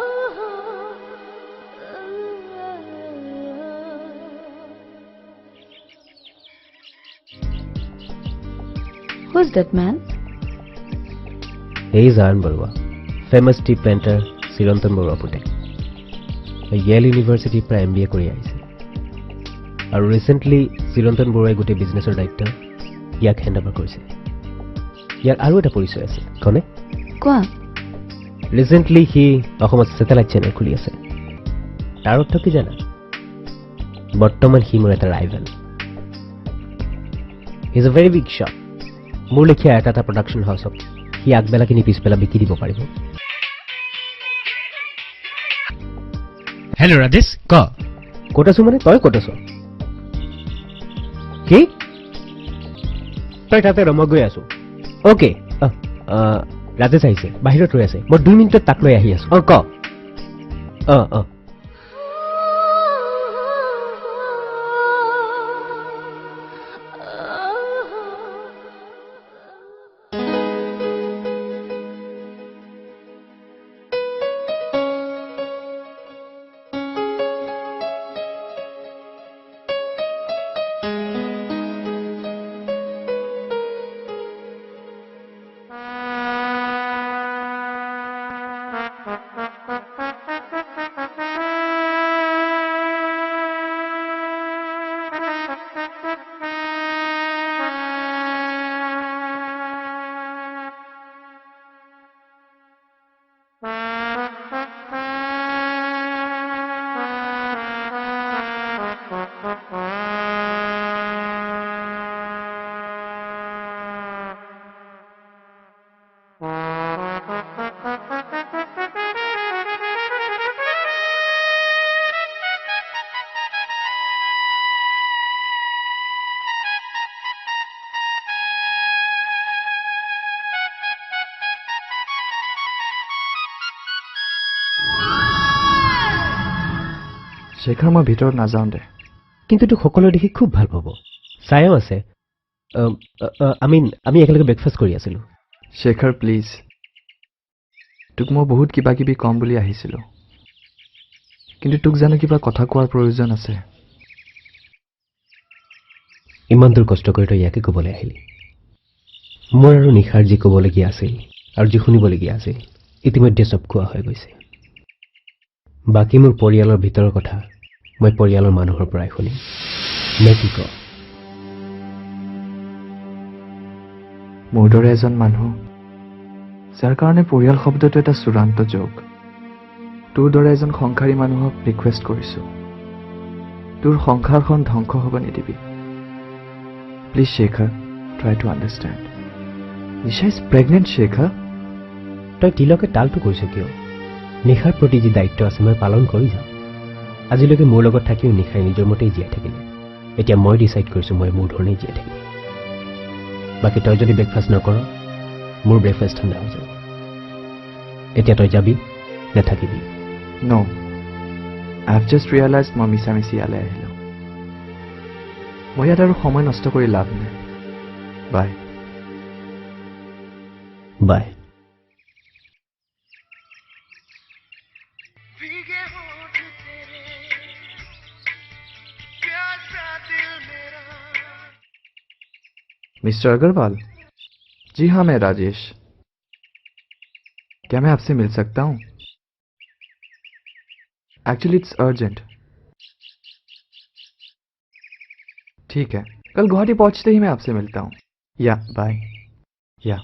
Who is that man? He is Arun Barua, famous tea planter, Sirantan Barua Pute. Yale University পৰা MBA কৰি আহিছে আৰু ৰিসেন্টলি Sirantan Baruai গোটেই বিজনেছৰ দায়িত্ব ইয়াক হেণ্ড অভাৰ কৰিছে ইয়াৰ আৰু এটা পৰিচয় আছে কোনে কোৱা ৰিসেন্টলি হি অসমত স্যাটেলাইট চেনেল খুলি আছে তাৰ অৰ্থ কি জানা বৰ্তমান হি মোৰ এটা rival he is a very big shot মোৰ লেখীয়া এটা প্ৰডাকশ্যন হাউচক সি আগবেলা কিনি পিছবেলা বিকি দিব পাৰিব হেল্ল' ৰাজেশ ক'ত আছো মানে তই ক'ত আছ কি তই তাতে মই গৈ আছো অ'কে ৰাজেশ আহিছে বাহিৰত ৰৈ আছে মই 2 মিনিটত তাক লৈ আহি আছো ক শেখৰ মই ভিতৰত নাযাওঁ দে কিন্তু তোক সকলোৱে দেখি খুব ভাল পাব চায়ো আছে আমি একেলগে ব্ৰেকফাষ্ট কৰি আছিলো শেখৰ প্লিজ তোক মই বহুত কিবা কিবি কম বুলি আহিছিলো কিন্তু তোক জানো কিবা কথা কোৱাৰ প্ৰয়োজন আছে ইমান দূৰ কষ্ট কৰি তই ইয়াকে ক'বলৈ আহিলি মোৰ আৰু নিশাৰ যি ক'বলগীয়া আছিল আৰু যি শুনিবলগীয়া আছিল ইতিমধ্যে চব কোৱা হৈ গৈছে বাকী মোৰ পৰিয়ালৰ ভিতৰৰ কথা মই পৰিয়ালৰ মানুহৰ পৰাই শুনিম নে কি কওঁ মোৰ দৰে এজন মানুহ যাৰ কাৰণে পৰিয়াল শব্দটো এটা চূড়ান্ত যোগ তোৰ দৰে এজন সংসাৰী মানুহক ৰিকুৱেষ্ট কৰিছো তোৰ সংসাৰখন ধ্বংস হ'ব নিদিবি please Shekhar try to understand Nisha is pregnant Shekhar তই তিলকে তালটো কৈছ কিয় নিশাৰ প্ৰতি যি দায়িত্ব আছে মই পালন কৰি যাম আজিলৈকে মোৰ লগত থাকিও নিশাই নিজৰ মতেই জীয়াই থাকিলে এতিয়া মই ডিচাইড কৰিছো মই মোৰ ধৰণেই জীয়াই থাকিম বাকী তই যদি ব্ৰেকফাষ্ট নকৰ মোৰ ব্ৰেকফাষ্ট ঠাণ্ডা হৈ যাব এতিয়া তই যাবি নে থাকিবি No. I've just realized মই মিছামিছি ইয়ালৈ আহিলো মই ইয়াত আৰু সময় নষ্ট কৰি লাভ নাই বাই বাই मिस्टर अग्रवाल जी हाँ मैं राजेश क्या मैं आपसे मिल सकता हूँ एक्चुअली इट्स अर्जेंट ठीक है कल गुवाहाटी पहुंचते ही मैं आपसे मिलता हूँ Yeah, bye. Yeah.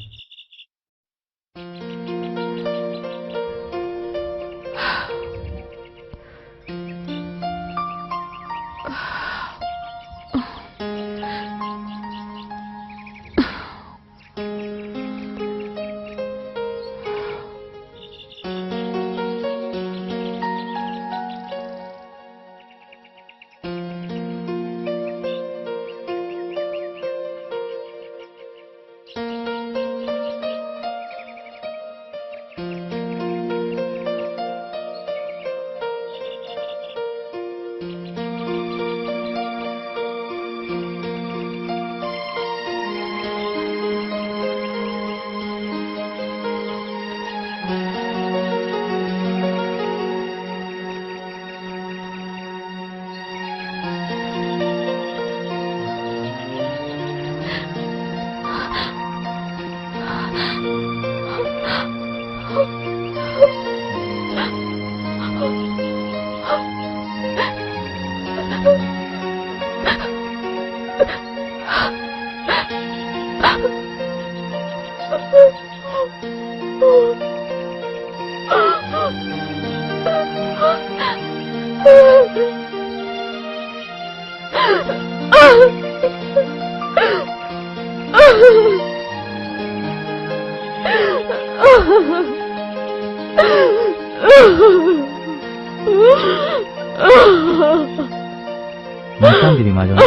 নাকান্দিবি মাজনী,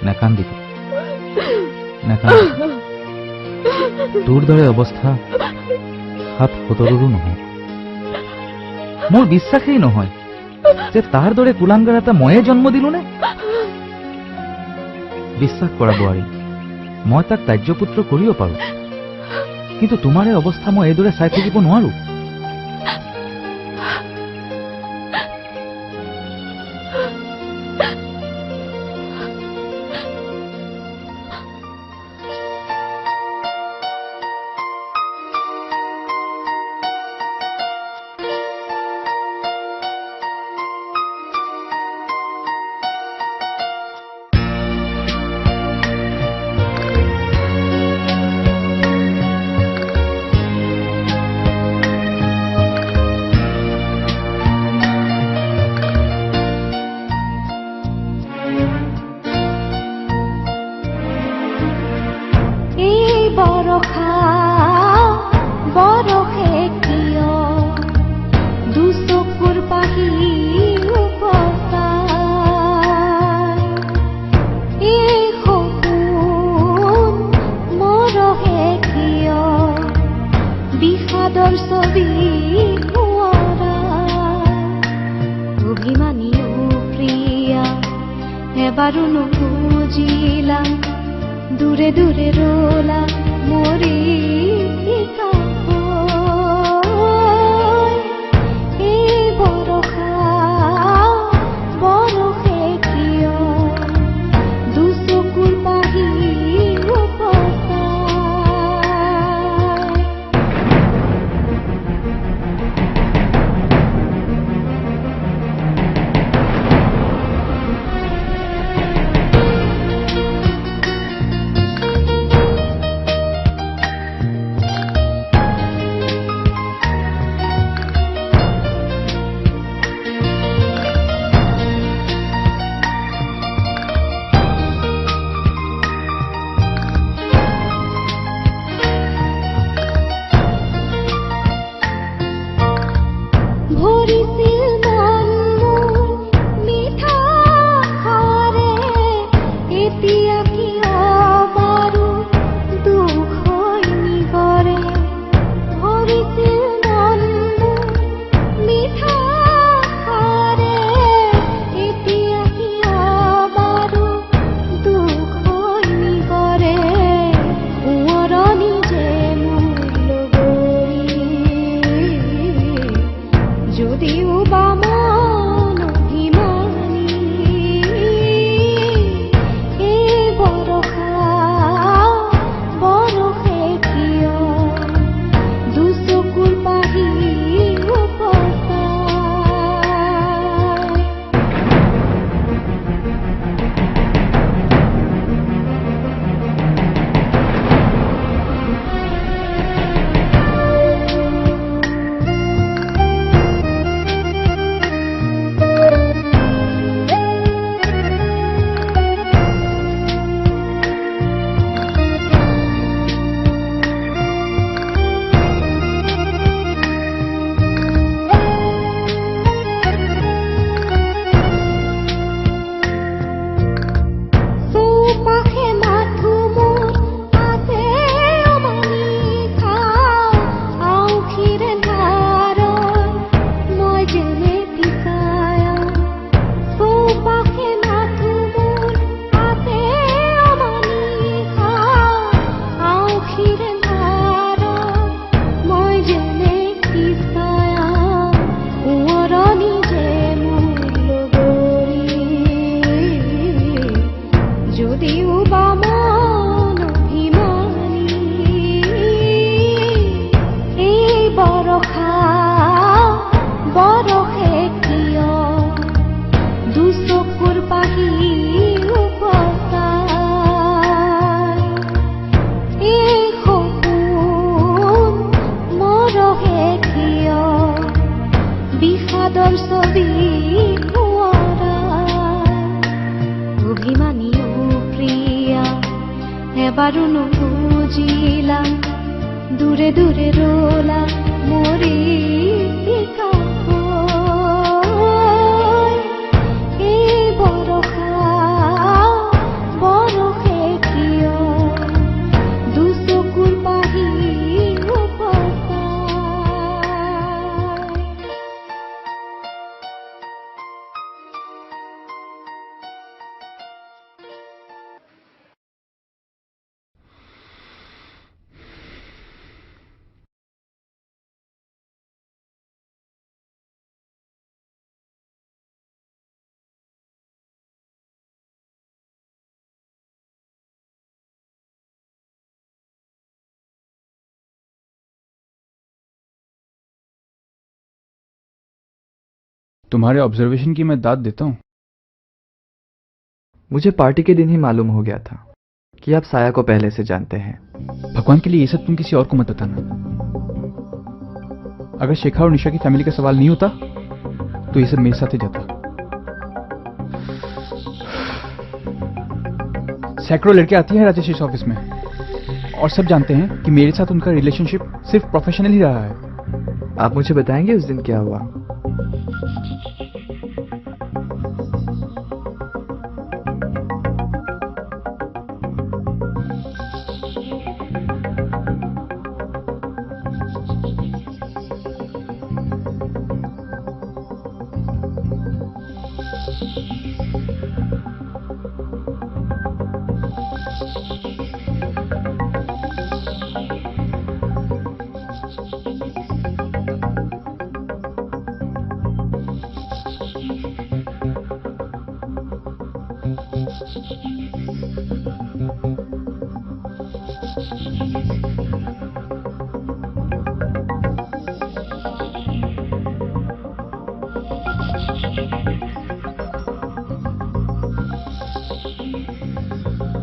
নাকান্দিবি, নাকান্দিবি। তোৰ দৰে অৱস্থা ৭-৭ৰো নহয়। মোৰ বিশ্বাসেই নহয় যে তাৰ দৰে কুলাংগাৰ এটা ময়ে জন্ম দিলো নে। বিশ্বাস কৰা বোৱাৰী, মই তাক তাৰ্যপুত্ৰ কৰিব পাৰো, কিন্তু তোমাৰে অৱস্থা মই এইদৰে চাই থাকিব নোৱাৰো। দূৰে দূৰে ৰোলা মৰিচিকা এই বৰষা বৰষে কিয় দুচকুৰ পাহি বাৰু নুবুজিলা দূৰে দূৰে ৰলা মৰিচিকা এই বৰষা বৰষে কিয় দুচকুৰ পাহি तुम्हारे ऑब्जर्वेशन की मैं दाद देता हूँ। मुझे पार्टी के दिन ही मालूम हो गया था कि आप साया को पहले से जानते हैं। भगवान के लिए ये सब तुम किसी और को मत बताना। अगर शेखा और निशा की फैमिली का सवाल नहीं होता तो ये सब मेरे साथ ही जाता। सैकड़ों लड़के आती हैं राजेश इस ऑफिस में और सब जानते हैं कि मेरे साथ उनका रिलेशनशिप सिर्फ प्रोफेशनल ही रहा है। आप मुझे बताएंगे उस दिन क्या हुआ?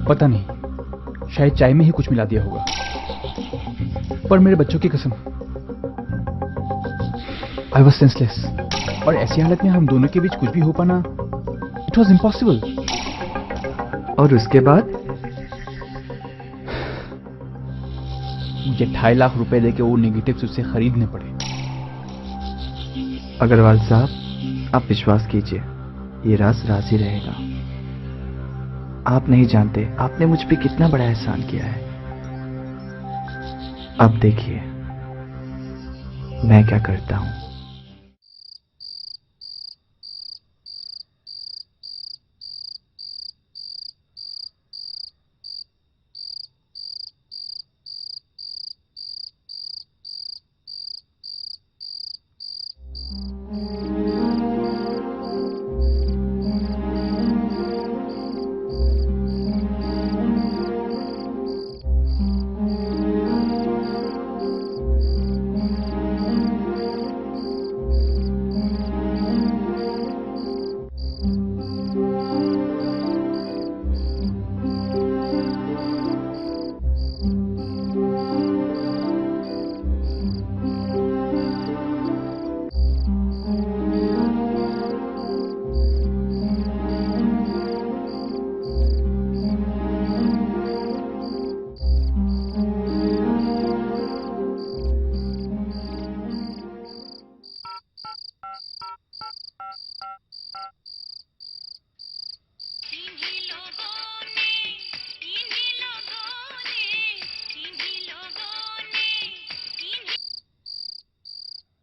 पता नहीं, शायद चाय में ही कुछ मिला दिया होगा, पर मेरे बच्चों की कसम आई वॉज सेंसलेस। और ऐसी हालत में हम दोनों के बीच कुछ भी हो पाना, इट वॉज इम्पॉसिबल। और उसके बाद मुझे 2.5 लाख रुपए देके वो नेगेटिव्स उससे खरीदने पड़े। अग्रवाल साहब, आप विश्वास कीजिए, ये राज ही रहेगा। आप नहीं जानते आपने मुझ पे कितना बड़ा एहसान किया है। अब देखिए मैं क्या करता हूं।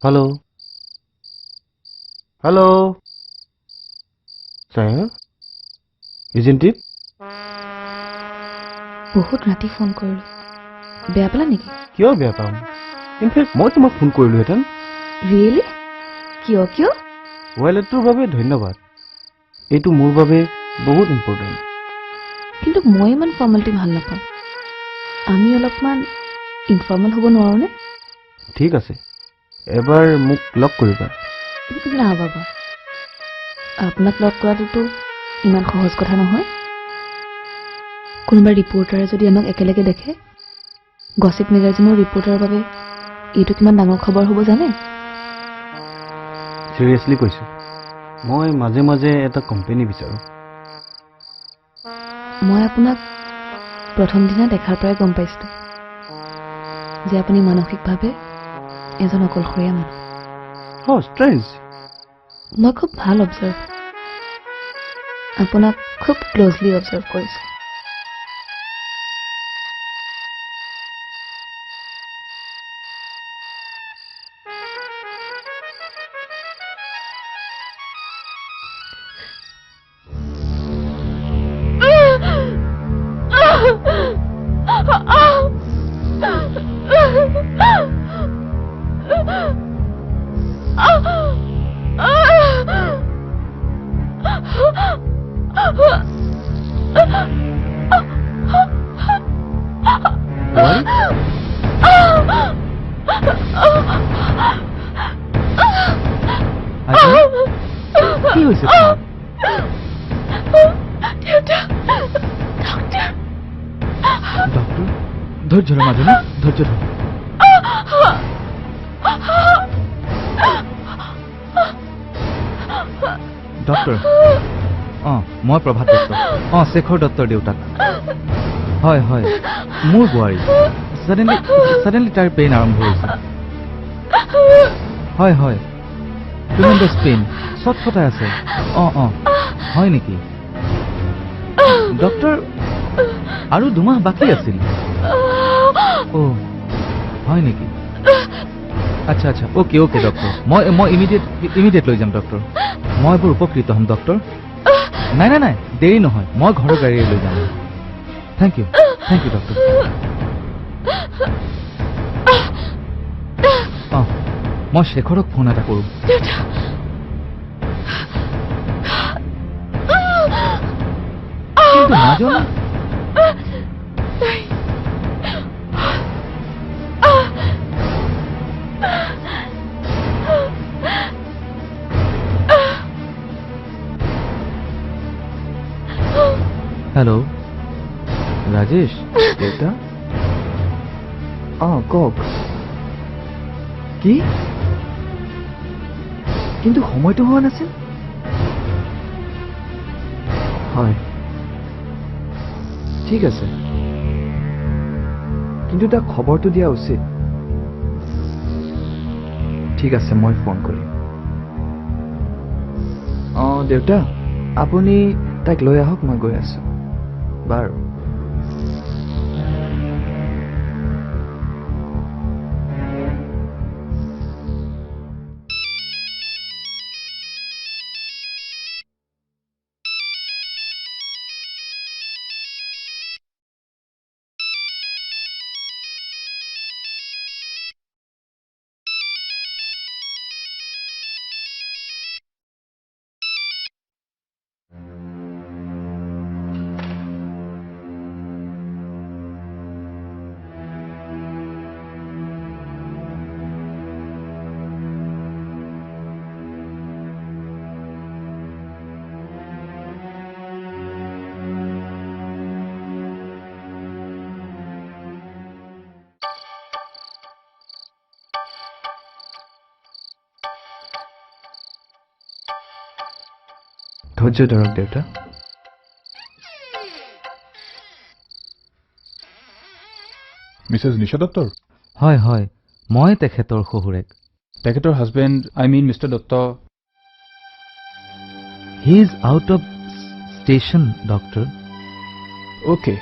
हेलो हेलो साया, isn't it? বহুত ৰাতি ফোন কৰিলো, বেয়া পালা নেকি? কিয় বেয়া পাম? ইনফেক্ট মই তোমাক ফোন কৰিলোহেঁতেন। ৰিয়েলি? কিয় কিয়? ৱেল, এইটোৰ বাবে ধন্যবাদ। এইটো মোৰ বাবে বহুত ইম্পৰ্টেণ্ট। কিন্তু মই ইমান ফৰ্মেলিটি ভাল নাপাওঁ। আমি অলপমান ইনফৰ্মেল হ'ব নোৱাৰোনে? ঠিক আছে, এবাৰ মোক লগ কৰিবা। না বাবা, আপোনাক লগ কৰাটোতো ইমান সহজ কথা নহয়। কোনোবা ৰিপৰ্টাৰে যদি আমাক একেলগে দেখে, গছিপ মেগাজিনৰ ৰিপৰ্টাৰৰ বাবে এইটো কিমান ডাঙৰ খবৰ হ'ব জানে? চিৰিয়াছলি কৈছোঁ, মই মাজে মাজে এটা কোম্পানী বিচাৰোঁ। মই আপোনাক প্ৰথম দিনা দেখাৰ পৰাই গম পাইছিলোঁ যে আপুনি মানসিকভাৱে এজন অকলশৰীয়া মানুহ Oh, strange. মই খুব ভাল অবজাৰ্ভ আপোনাক খুব ক্ল'জলি অবজাৰ্ভ কৰিছোঁ কি হৈছে তোমাৰ? ডক্টৰ ধৈৰ্য ধৰ মাজনী ধৈৰ্য ধৰ ডক্টৰ মই প্ৰভাত দত্ত শেখৰ দত্তৰ দেউতাক হয় হয় মোৰ বোৱাৰী ছাডেনলি তাৰ পেইন আৰম্ভ হৈছে হয় হয় ট্ৰিমেণ্ডাছ পেইন চটফটাই আছে হয় নেকি ডক্টৰ আৰু 2 মাহ বাকী আছিল হয় নেকি আচ্ছা আচ্ছা অ'কে ডক্টৰ মই ইমিডিয়েট লৈ যাম ডক্টৰ মই বৰ উপকৃত হ'ম ডক্টৰ নাই দেৰি নহয় মই ঘৰৰ গাড়ীৰে লৈ যাম থেংক ইউ ডক্টৰ মই শেখৰক ফোন এটা কৰোঁ কিন্তু নাজানো হেল্ল' ৰাজেশ দেউতা কওক কি কিন্তু সময়টো হোৱা নাছিল হয় ঠিক আছে কিন্তু তাক খবৰটো দিয়া উচিত ঠিক আছে মই ফোন কৰিম দেউতা আপুনি তাইক লৈ আহক মই গৈ আছো বাৰু ধৈৰ্য ধৰক দেউতা মিছেছ নিশা দত্তৰ হয় হয় মই তেখেতৰ শহুৰেক তেখেতৰ husband mister Dutta he is out of station doctor okay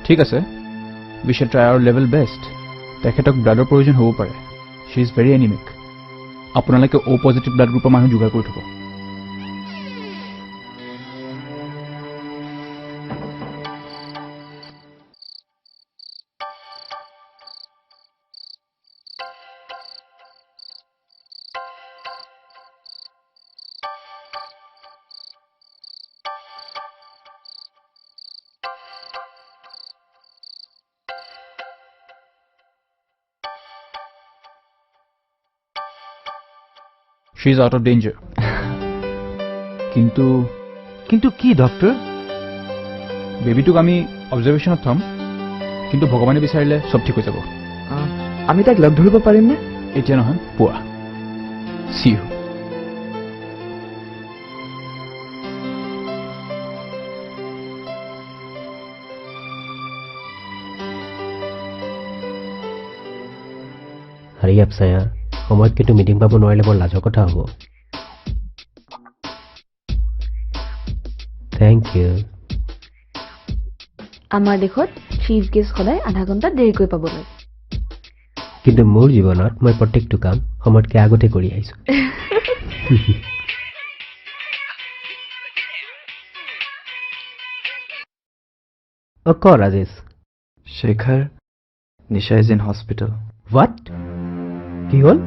ঠিক আছে we should try our level best তেখেতক ব্লাডৰ প্ৰয়োজন হ'ব পাৰে शी इज भेरी एनिमिक আপোনালোকে O পজিটিভ ব্লাড গ্ৰুপৰ মানুহ যোগাৰ কৰি থব She is out of danger. কিন্তু কি ডক্টৰ বেবিটোক আমি অবজাৰভেশ্যনত থম কিন্তু ভগৱানে বিচাৰিলে সব ঠিক হৈ যাব আমি তাক লগ ধৰিব পাৰিম নে এতিয়া নহয় পুৱা সি ইউ আৰে আপছায়া সময়ত কিন্তু মিটিং পাব নোৱাৰিলে বৰ লাজৰ কথা হ'ব থেংক ইউ আমাৰ দেশত চিফ গেষ্ট সদায় আধা ঘণ্টা দেৰিকৈ পাব লাগে কিন্তু মোৰ জীৱনত মই প্ৰত্যেকটো কাম সময়তকৈ আগতে কৰি আহিছো ক Rajesh Shekhar, Nisha is in hospital. What কি হ'ল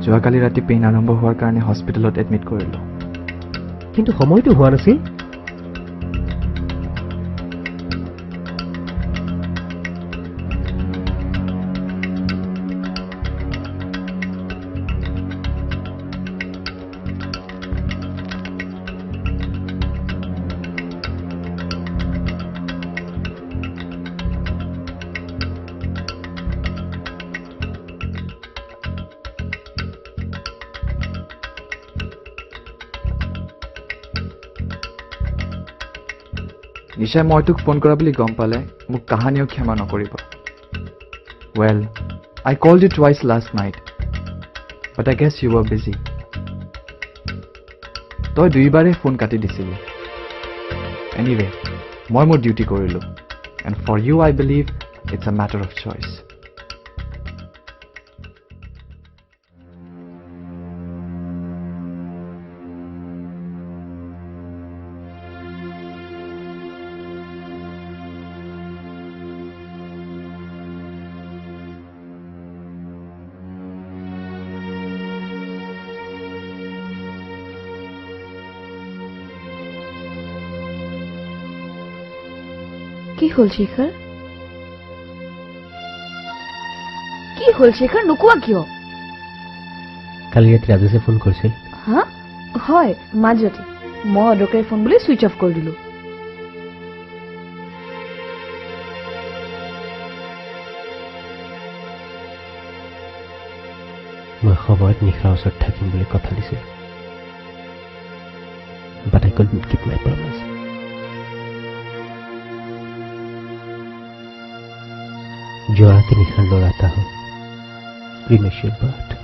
যোৱাকালি ৰাতি পেইন আৰম্ভ হোৱাৰ কাৰণে হস্পিটেলত এডমিট কৰিলোঁ কিন্তু সময়টো হোৱা নাছিল নিশাই মই তোক ফোন কৰা বুলি গম পালে মোক কাহানিও ক্ষমা নকৰিব Well, I called you twice last night, but I guess you were busy. তই দুইবাৰে ফোন কাটি দিছিলি Anyway, মই মোৰ ডিউটি কৰিলোঁ and for you I believe it's a matter of choice. কি হ'ল শেখৰ নোকোৱা কিয় কালি ৰাতি ৰাজেশে ফোন কৰিছিল হা হয় মাজতে মই অদৰকাৰী ফোন বুলি ছুইচ অফ কৰি দিলোঁ মই সময়ত নিশাৰ ওচৰত থাকিম বুলি কথা দিছিল but I couldn't keep my promise जो रात निकल लौटाता हूँ premature birth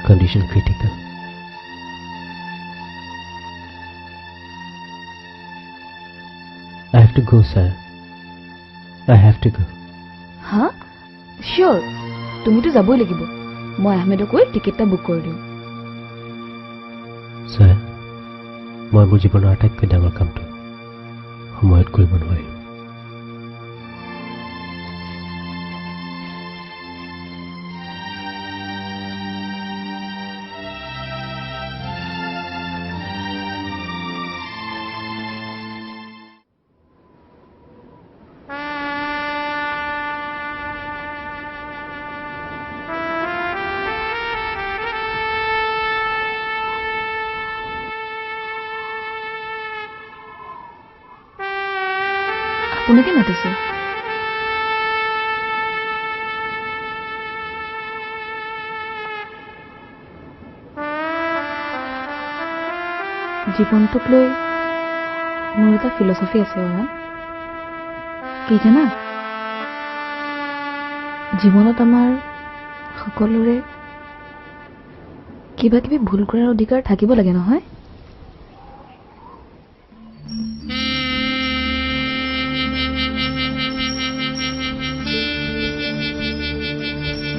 condition critical I have to go sir I have to go हाँ sure তুমিতো যাবই লাগিব মই আহমেদক কৈ টিকেটটা বুক কৰি দিওঁ sir মই মোৰ জীৱনৰ আটাইতকৈ ডাঙৰ কামটো সময়ত কৰিব নোৱাৰিম কোনেকে মাতিছে জীৱনটোক লৈ মোৰ এটা ফিলচফি আছে কি জানা জীৱনত আমাৰ সকলোৰে কিবা কিবি ভুল কৰাৰ অধিকাৰ থাকিব লাগে নহয়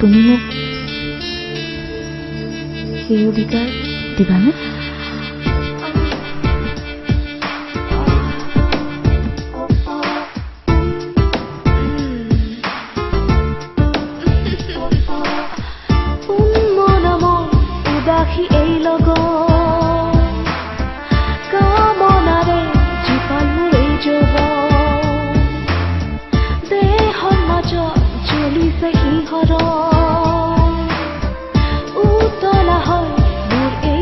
তুমি মোক সেই অধিকাৰ দিবানে উতলা হয় মোৰ এই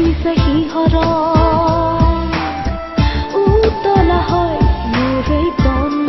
জ্বলিছে শিহৰণ উতলা হয় মোৰ এই তন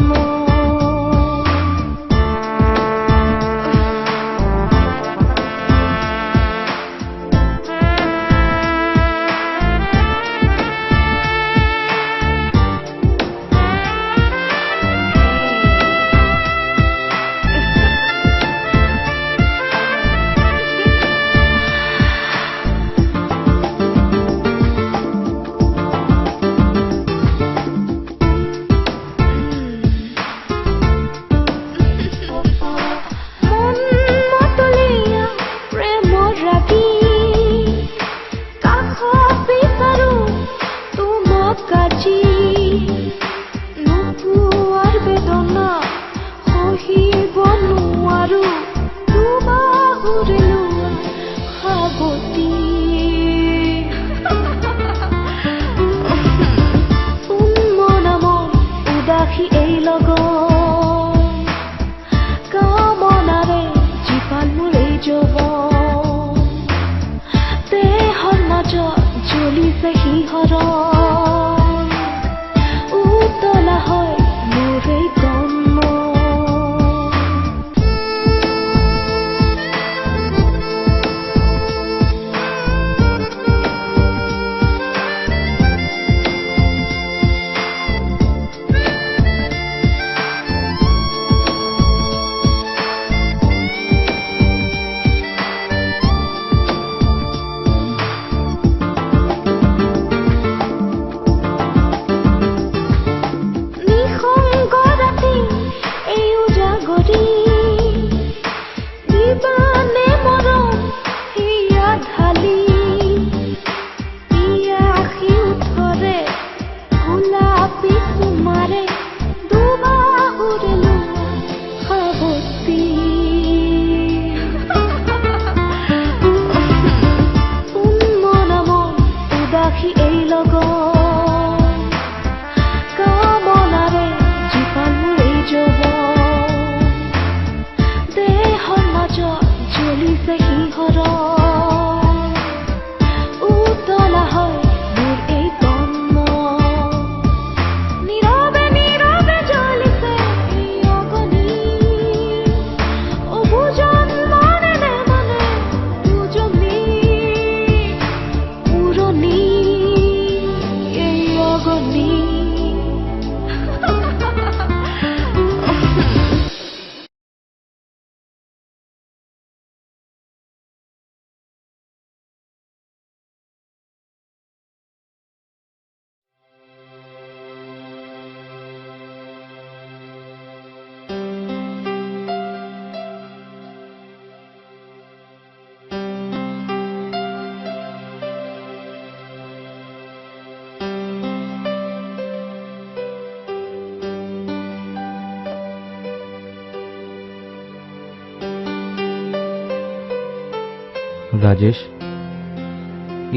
ৰাজেশ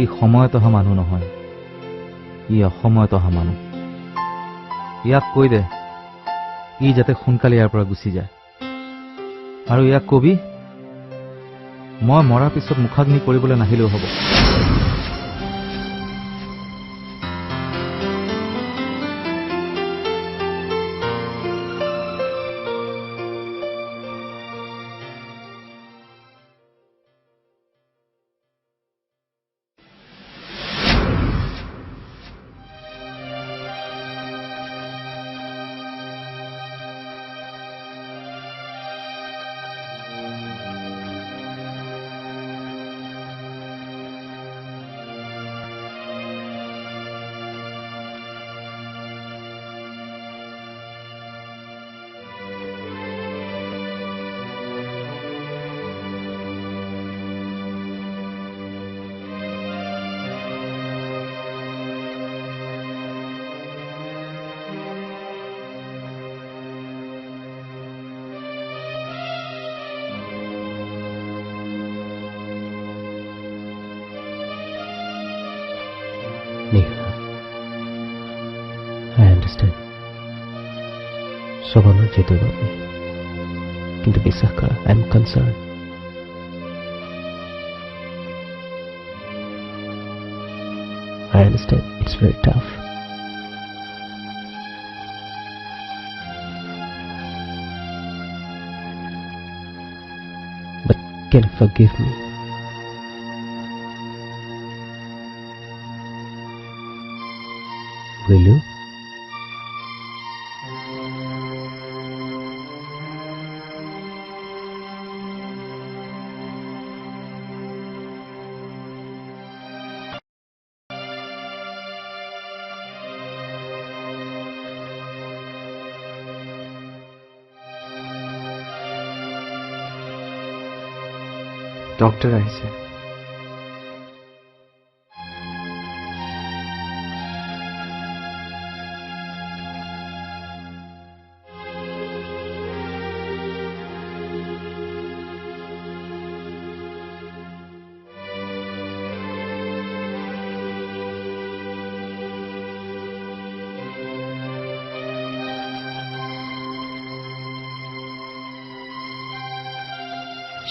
ই সময়ত অহা মানুহ নহয় ই অসময়ত অহা মানুহ ইয়াক কৈ দে ই যাতে সোনকালে ইয়াৰ পৰা গুচি যায় আৰু ইয়াক কবি মই মৰাৰ পিছত মুখাগ্নি কৰিবলৈ নাহিলেও হ'ব I understand. Sobana jetu babe. Kintu bisah kara, I am concerned. I understand. It's very tough. But can you forgive me? Will you? Doctor আহিছে।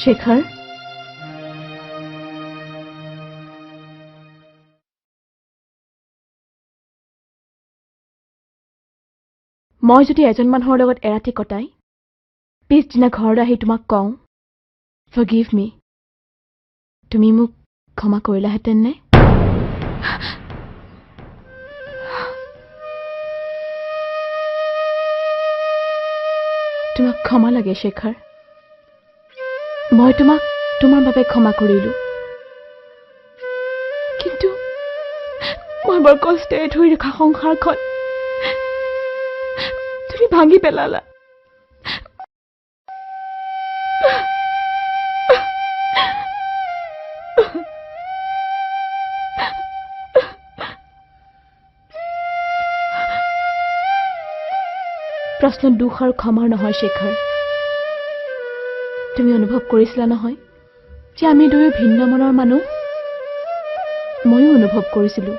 শেখৰ, মই যদি এজন মানুহৰ লগত এৰাতি কটাই পিছদিনা ঘৰলৈ আহি তোমাক কওঁ ফৰগিভ মি, তুমি মোক ক্ষমা কৰিলাহেঁতেন নে? তোমাক ক্ষমা লাগে শেখৰ। মই তোমাক তোমাৰ বাবে ক্ষমা কৰিলো, কিন্তু মই বৰ কষ্টেৰে ধৰি ৰখা সংসাৰখন তুমি ভাঙি পেলালা। প্ৰশ্ন দুখ আৰু ক্ষমাৰ নহয় শেখৰ। তুমি অনুভৱ কৰিছিলা নহয় যে আমি দুয়ো ভিন্ন মনৰ মানুহ? ময়ো অনুভৱ কৰিছিলো,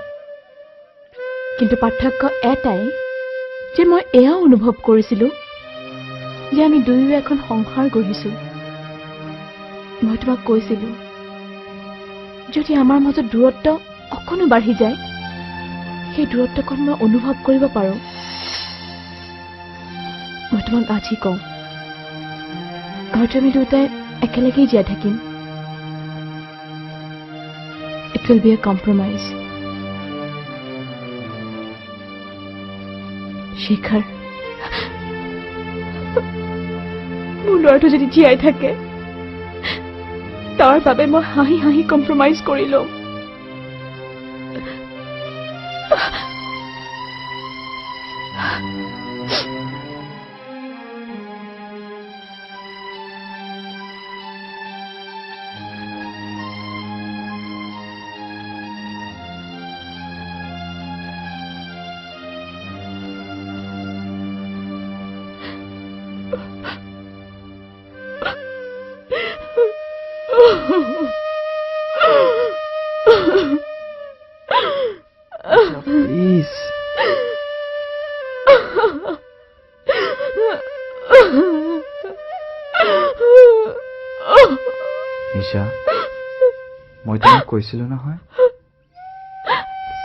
কিন্তু পাৰ্থক্য এটাই যে মই এয়াও অনুভৱ কৰিছিলো যে আমি দুয়ো এখন সংসাৰ গঢ়িছো। মই তোমাক কৈছিলো যদি আমাৰ মাজত দূৰত্ব অকণো বাঢ়ি যায় সেই দূৰত্বকণ মই অনুভৱ কৰিব পাৰো। মই তোমাক আজি কওঁ হয়তো আমি দুটাই একেলগেই জীয়াই থাকিম। It will be a compromise. Shekhar, মোৰ ল'ৰাটো যদি জীয়াই থাকে তাৰ বাবে মই হাঁহি হাঁহি কম্প্ৰমাইজ কৰি লম। প্লিজ নিশা, মই তোমাক কৈছিলো নহয়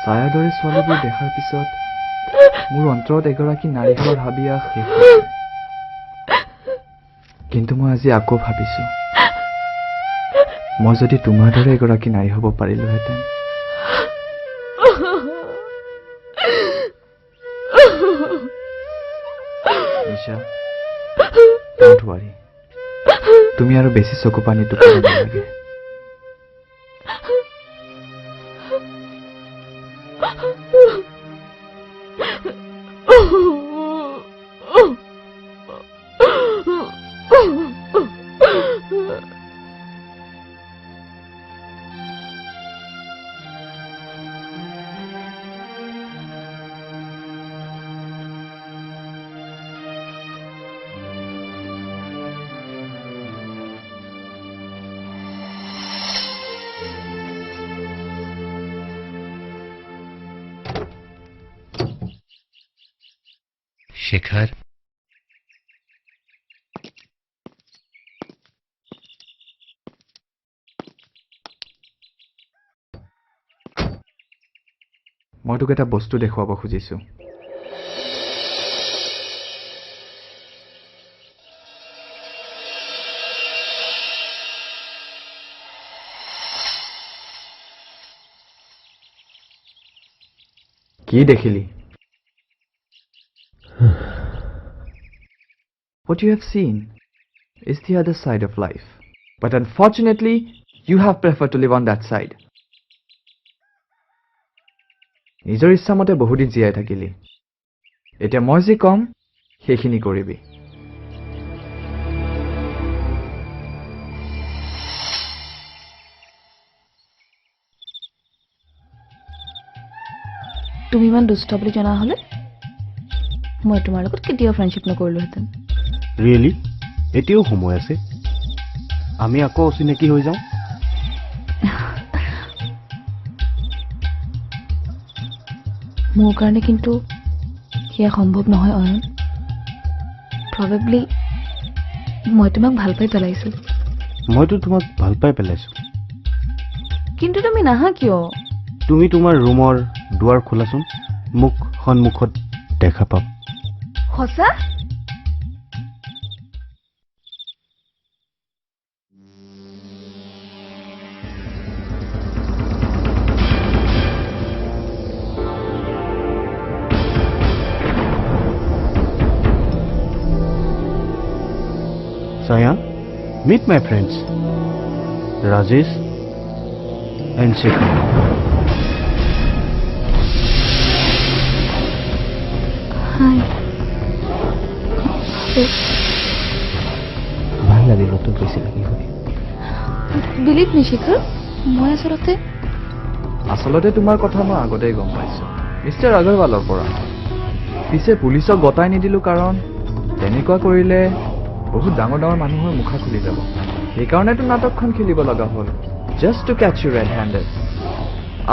ছায়াৰ দৰে ছোৱালীবোৰ দেখাৰ পিছত মোৰ অন্তৰত এগৰাকী নাৰী হোৱাৰ হাবিয়া শেষ হৈছে। কিন্তু মই আজি আকৌ ভাবিছো মই যদি তোমাৰ দৰে এগৰাকী নাৰী হ'ব পাৰিলোহেঁতেন। নিশা, ডোন্ট ৱাৰি, তুমি আৰু বেছি চকু পানী টোপাব নালাগে। শেখৰ, মই তোক এটা বস্তু দেখুৱাব খুজিছো কি দেখিলি What you have seen is the other side of life. But unfortunately, you have preferred to live on that side. নিজৰ ইচ্ছামতে বহুদিন জীয়াই থাকিলি এতিয়া মই যি কম সেইখিনি কৰিবি তুমি ইমান দুষ্ট বুলি জনা হলে মই তোমাৰ লগত কেতিয়াও ফ্ৰেণ্ডশ্বিপ নকৰিলোহেঁতেন ৰিয়েলি এতিয়াও সময় আছে আমি আকৌ অচিনাকি হৈ যাওঁ মোৰ কাৰণে কিন্তু সেয়া সম্ভৱ নহয় অয়ন প্ৰবেবলি মই তোমাক ভাল পাই পেলাইছো মইতো তোমাক ভাল পাই পেলাইছো কিন্তু তুমি নাহা কিয় তুমি তোমাৰ ৰুমৰ দুৱাৰ খোলাচোন মোক সন্মুখত দেখা পাম সঁচা Sayan, meet my friends, Rajesh and Shekhar. হাই ভাল লাগিল নতুনকৈ চিনাকি হৈ বিলিভ নিশিখৰ মই আচলতে তোমাৰ কথা মই আগতেই গম পাইছো মিষ্টাৰ আগৰৱালৰ পৰা পিছে পুলিচক গতাই নিদিলো কাৰণ তেনেকুৱা কৰিলে বহুত ডাঙৰ ডাঙৰ মানুহৰ মুখা খুলি যাব সেইকাৰণেতো নাটকখন খেলিব লগা হ'ল just to catch you red handed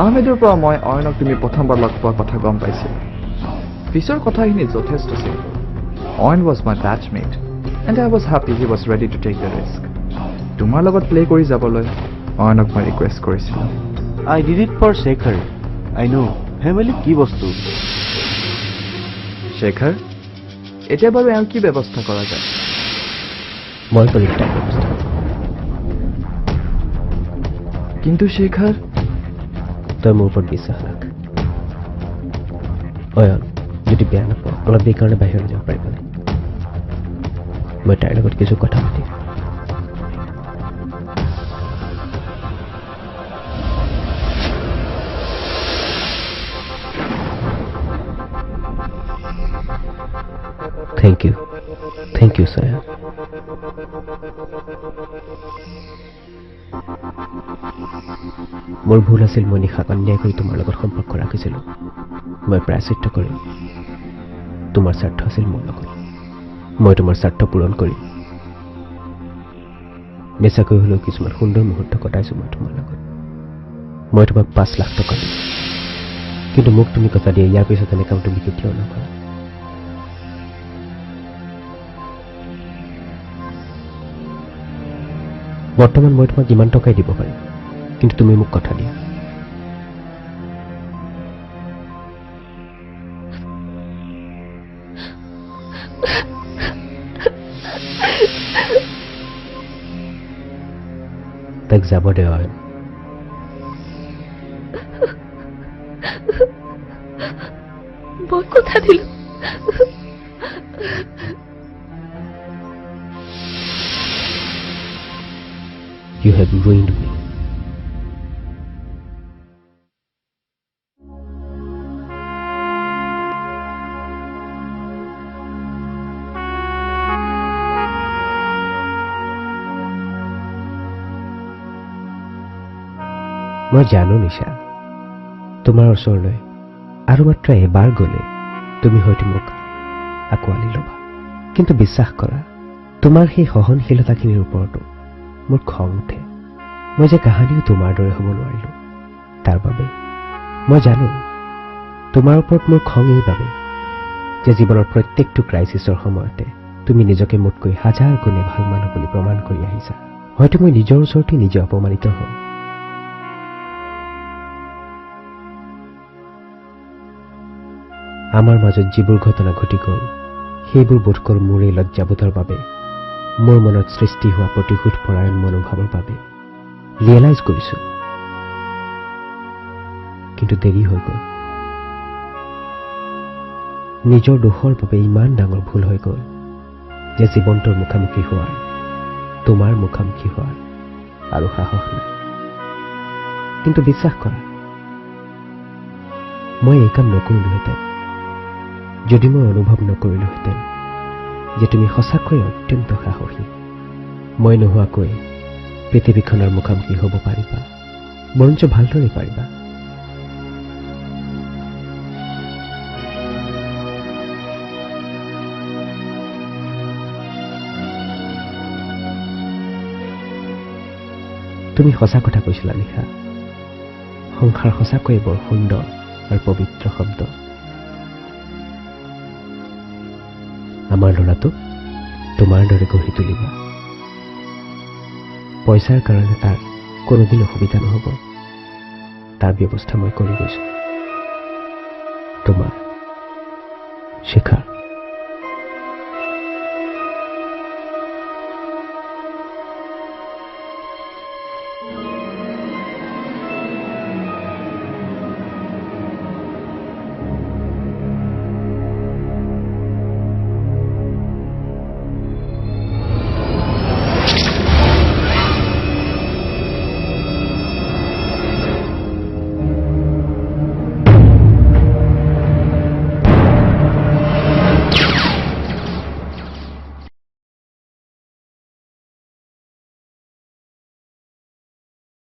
আহমেদৰ পৰা মই অয়নক তুমি প্ৰথমবাৰ লগ পোৱাৰ কথা গম পাইছিলো পিছৰ কথাখিনি যথেষ্ট simple Ayan was my batchmate and I was happy he was ready to take the risk তোমাৰ লগত প্লে কৰি যাবলৈ অয়নক মই ৰিকুৱেষ্ট কৰিছিলোঁ I did it for Shekhar. I know. Family কি বস্তু শেখৰ এতিয়া বাৰু এওঁ কি ব্যৱস্থা কৰা যায় মই কৰিম তাৰ ব্যৱস্থা কিন্তু শেখৰ তই মোৰ ওপৰত বিশ্বাস ৰাখ অয়ন যদি বেয়া নাপাওঁ অলপ দেৰি কাৰণে বাহিৰলৈ যাব পাৰিবনে মই তাইৰ লগত কিছু কথা পাতিম Thank you, Sayan. মোৰ ভুল আছিল মই নিশাক অন্যায় কৰি তোমাৰ লগত সম্পৰ্ক ৰাখিছিলোঁ মই প্ৰায়শ্চিত্ত কৰিম তোমাৰ স্বাৰ্থ আছিল মোৰ লগত মই তোমাৰ স্বাৰ্থ পূৰণ কৰিম মিছাকৈ হ'লেও কিছুমান সুন্দৰ মুহূৰ্ত কটাইছোঁ মই তোমাৰ লগত মই তোমাক 5 লাখ টকা দিম কিন্তু মোক তুমি কথা দিয়ে ইয়াৰ পিছত এনে কাম তুমি কেতিয়াও নকৰা বৰ্তমান মই তোমাক ইমান টকাই দিব পাৰিম কিন্তু তুমি মোক কথা দিয়া তাক যাব দে অয়ন মই কথা দিলো You have ruined me. মই জানো নিশা তোমাৰ ওচৰলৈ আৰু মাত্ৰ এবাৰ গ'লে তুমি হয়তো মোক আঁকোৱালি ল'বা কিন্তু বিশ্বাস কৰা তোমাৰ সেই সহনশীলতাখিনিৰ ওপৰতো মোৰ খং উঠে মই যে কাহানিও তোমাৰ দৰে হ'ব নোৱাৰিলোঁ তাৰ বাবে মই জানো তোমাৰ ওপৰত মোৰ খং এইবাবে যে জীৱনৰ প্ৰত্যেকটো ক্ৰাইচিছৰ সময়তে তুমি নিজকে মোতকৈ হাজাৰ গুণে ভাল মানুহ বুলি প্ৰমাণ কৰি আহিছা হয়তো মই নিজৰ ওচৰতে নিজে অপমানিত হওঁ আমাৰ মাজত যিবোৰ ঘটনা ঘটি গ'ল সেইবোৰ বোধকৰ মোৰেই লজ্জাবোধৰ বাবে, মোৰ মনত সৃষ্টি হোৱা প্ৰতিশোধ পৰায়ণ মনোভাৱৰ বাবে ৰিয়েলাইজ কৰিছো। কিন্তু দেৰি হৈ গ'ল। নিজৰ দোষৰ বাবে ইমান ডাঙৰ ভুল হৈ গ'ল যে জীৱনটোৰ মুখামুখি হোৱাৰ, তোমাৰ মুখামুখি হোৱাৰ আৰু সাহস নাই। কিন্তু বিশ্বাস কৰা, মই এই কাম নকৰিলোহেঁতেন যদি মই অনুভৱ নকৰিলোহেঁতেন যে তুমি সঁচাকৈ অত্যন্ত সাহসী। মই নোহোৱাকৈ পৃথিৱীখনৰ মুখামুখি হ'ব পাৰিবা, বৰঞ্চ ভালদৰে পাৰিবা। তুমি সঁচা কথা কৈছিলা নিশা। সংসাৰ সঁচাকৈয়ে বৰ সুন্দৰ আৰু পবিত্ৰ শব্দ। আমাৰ ল'ৰাটোক তোমাৰ দৰে গঢ়ি তুলিবা। পইচাৰ কাৰণে তাৰ কোনোদিন অসুবিধা নহ'ব, তাৰ ব্যৱস্থা মই কৰি গৈছো। তোমাৰ শিখা।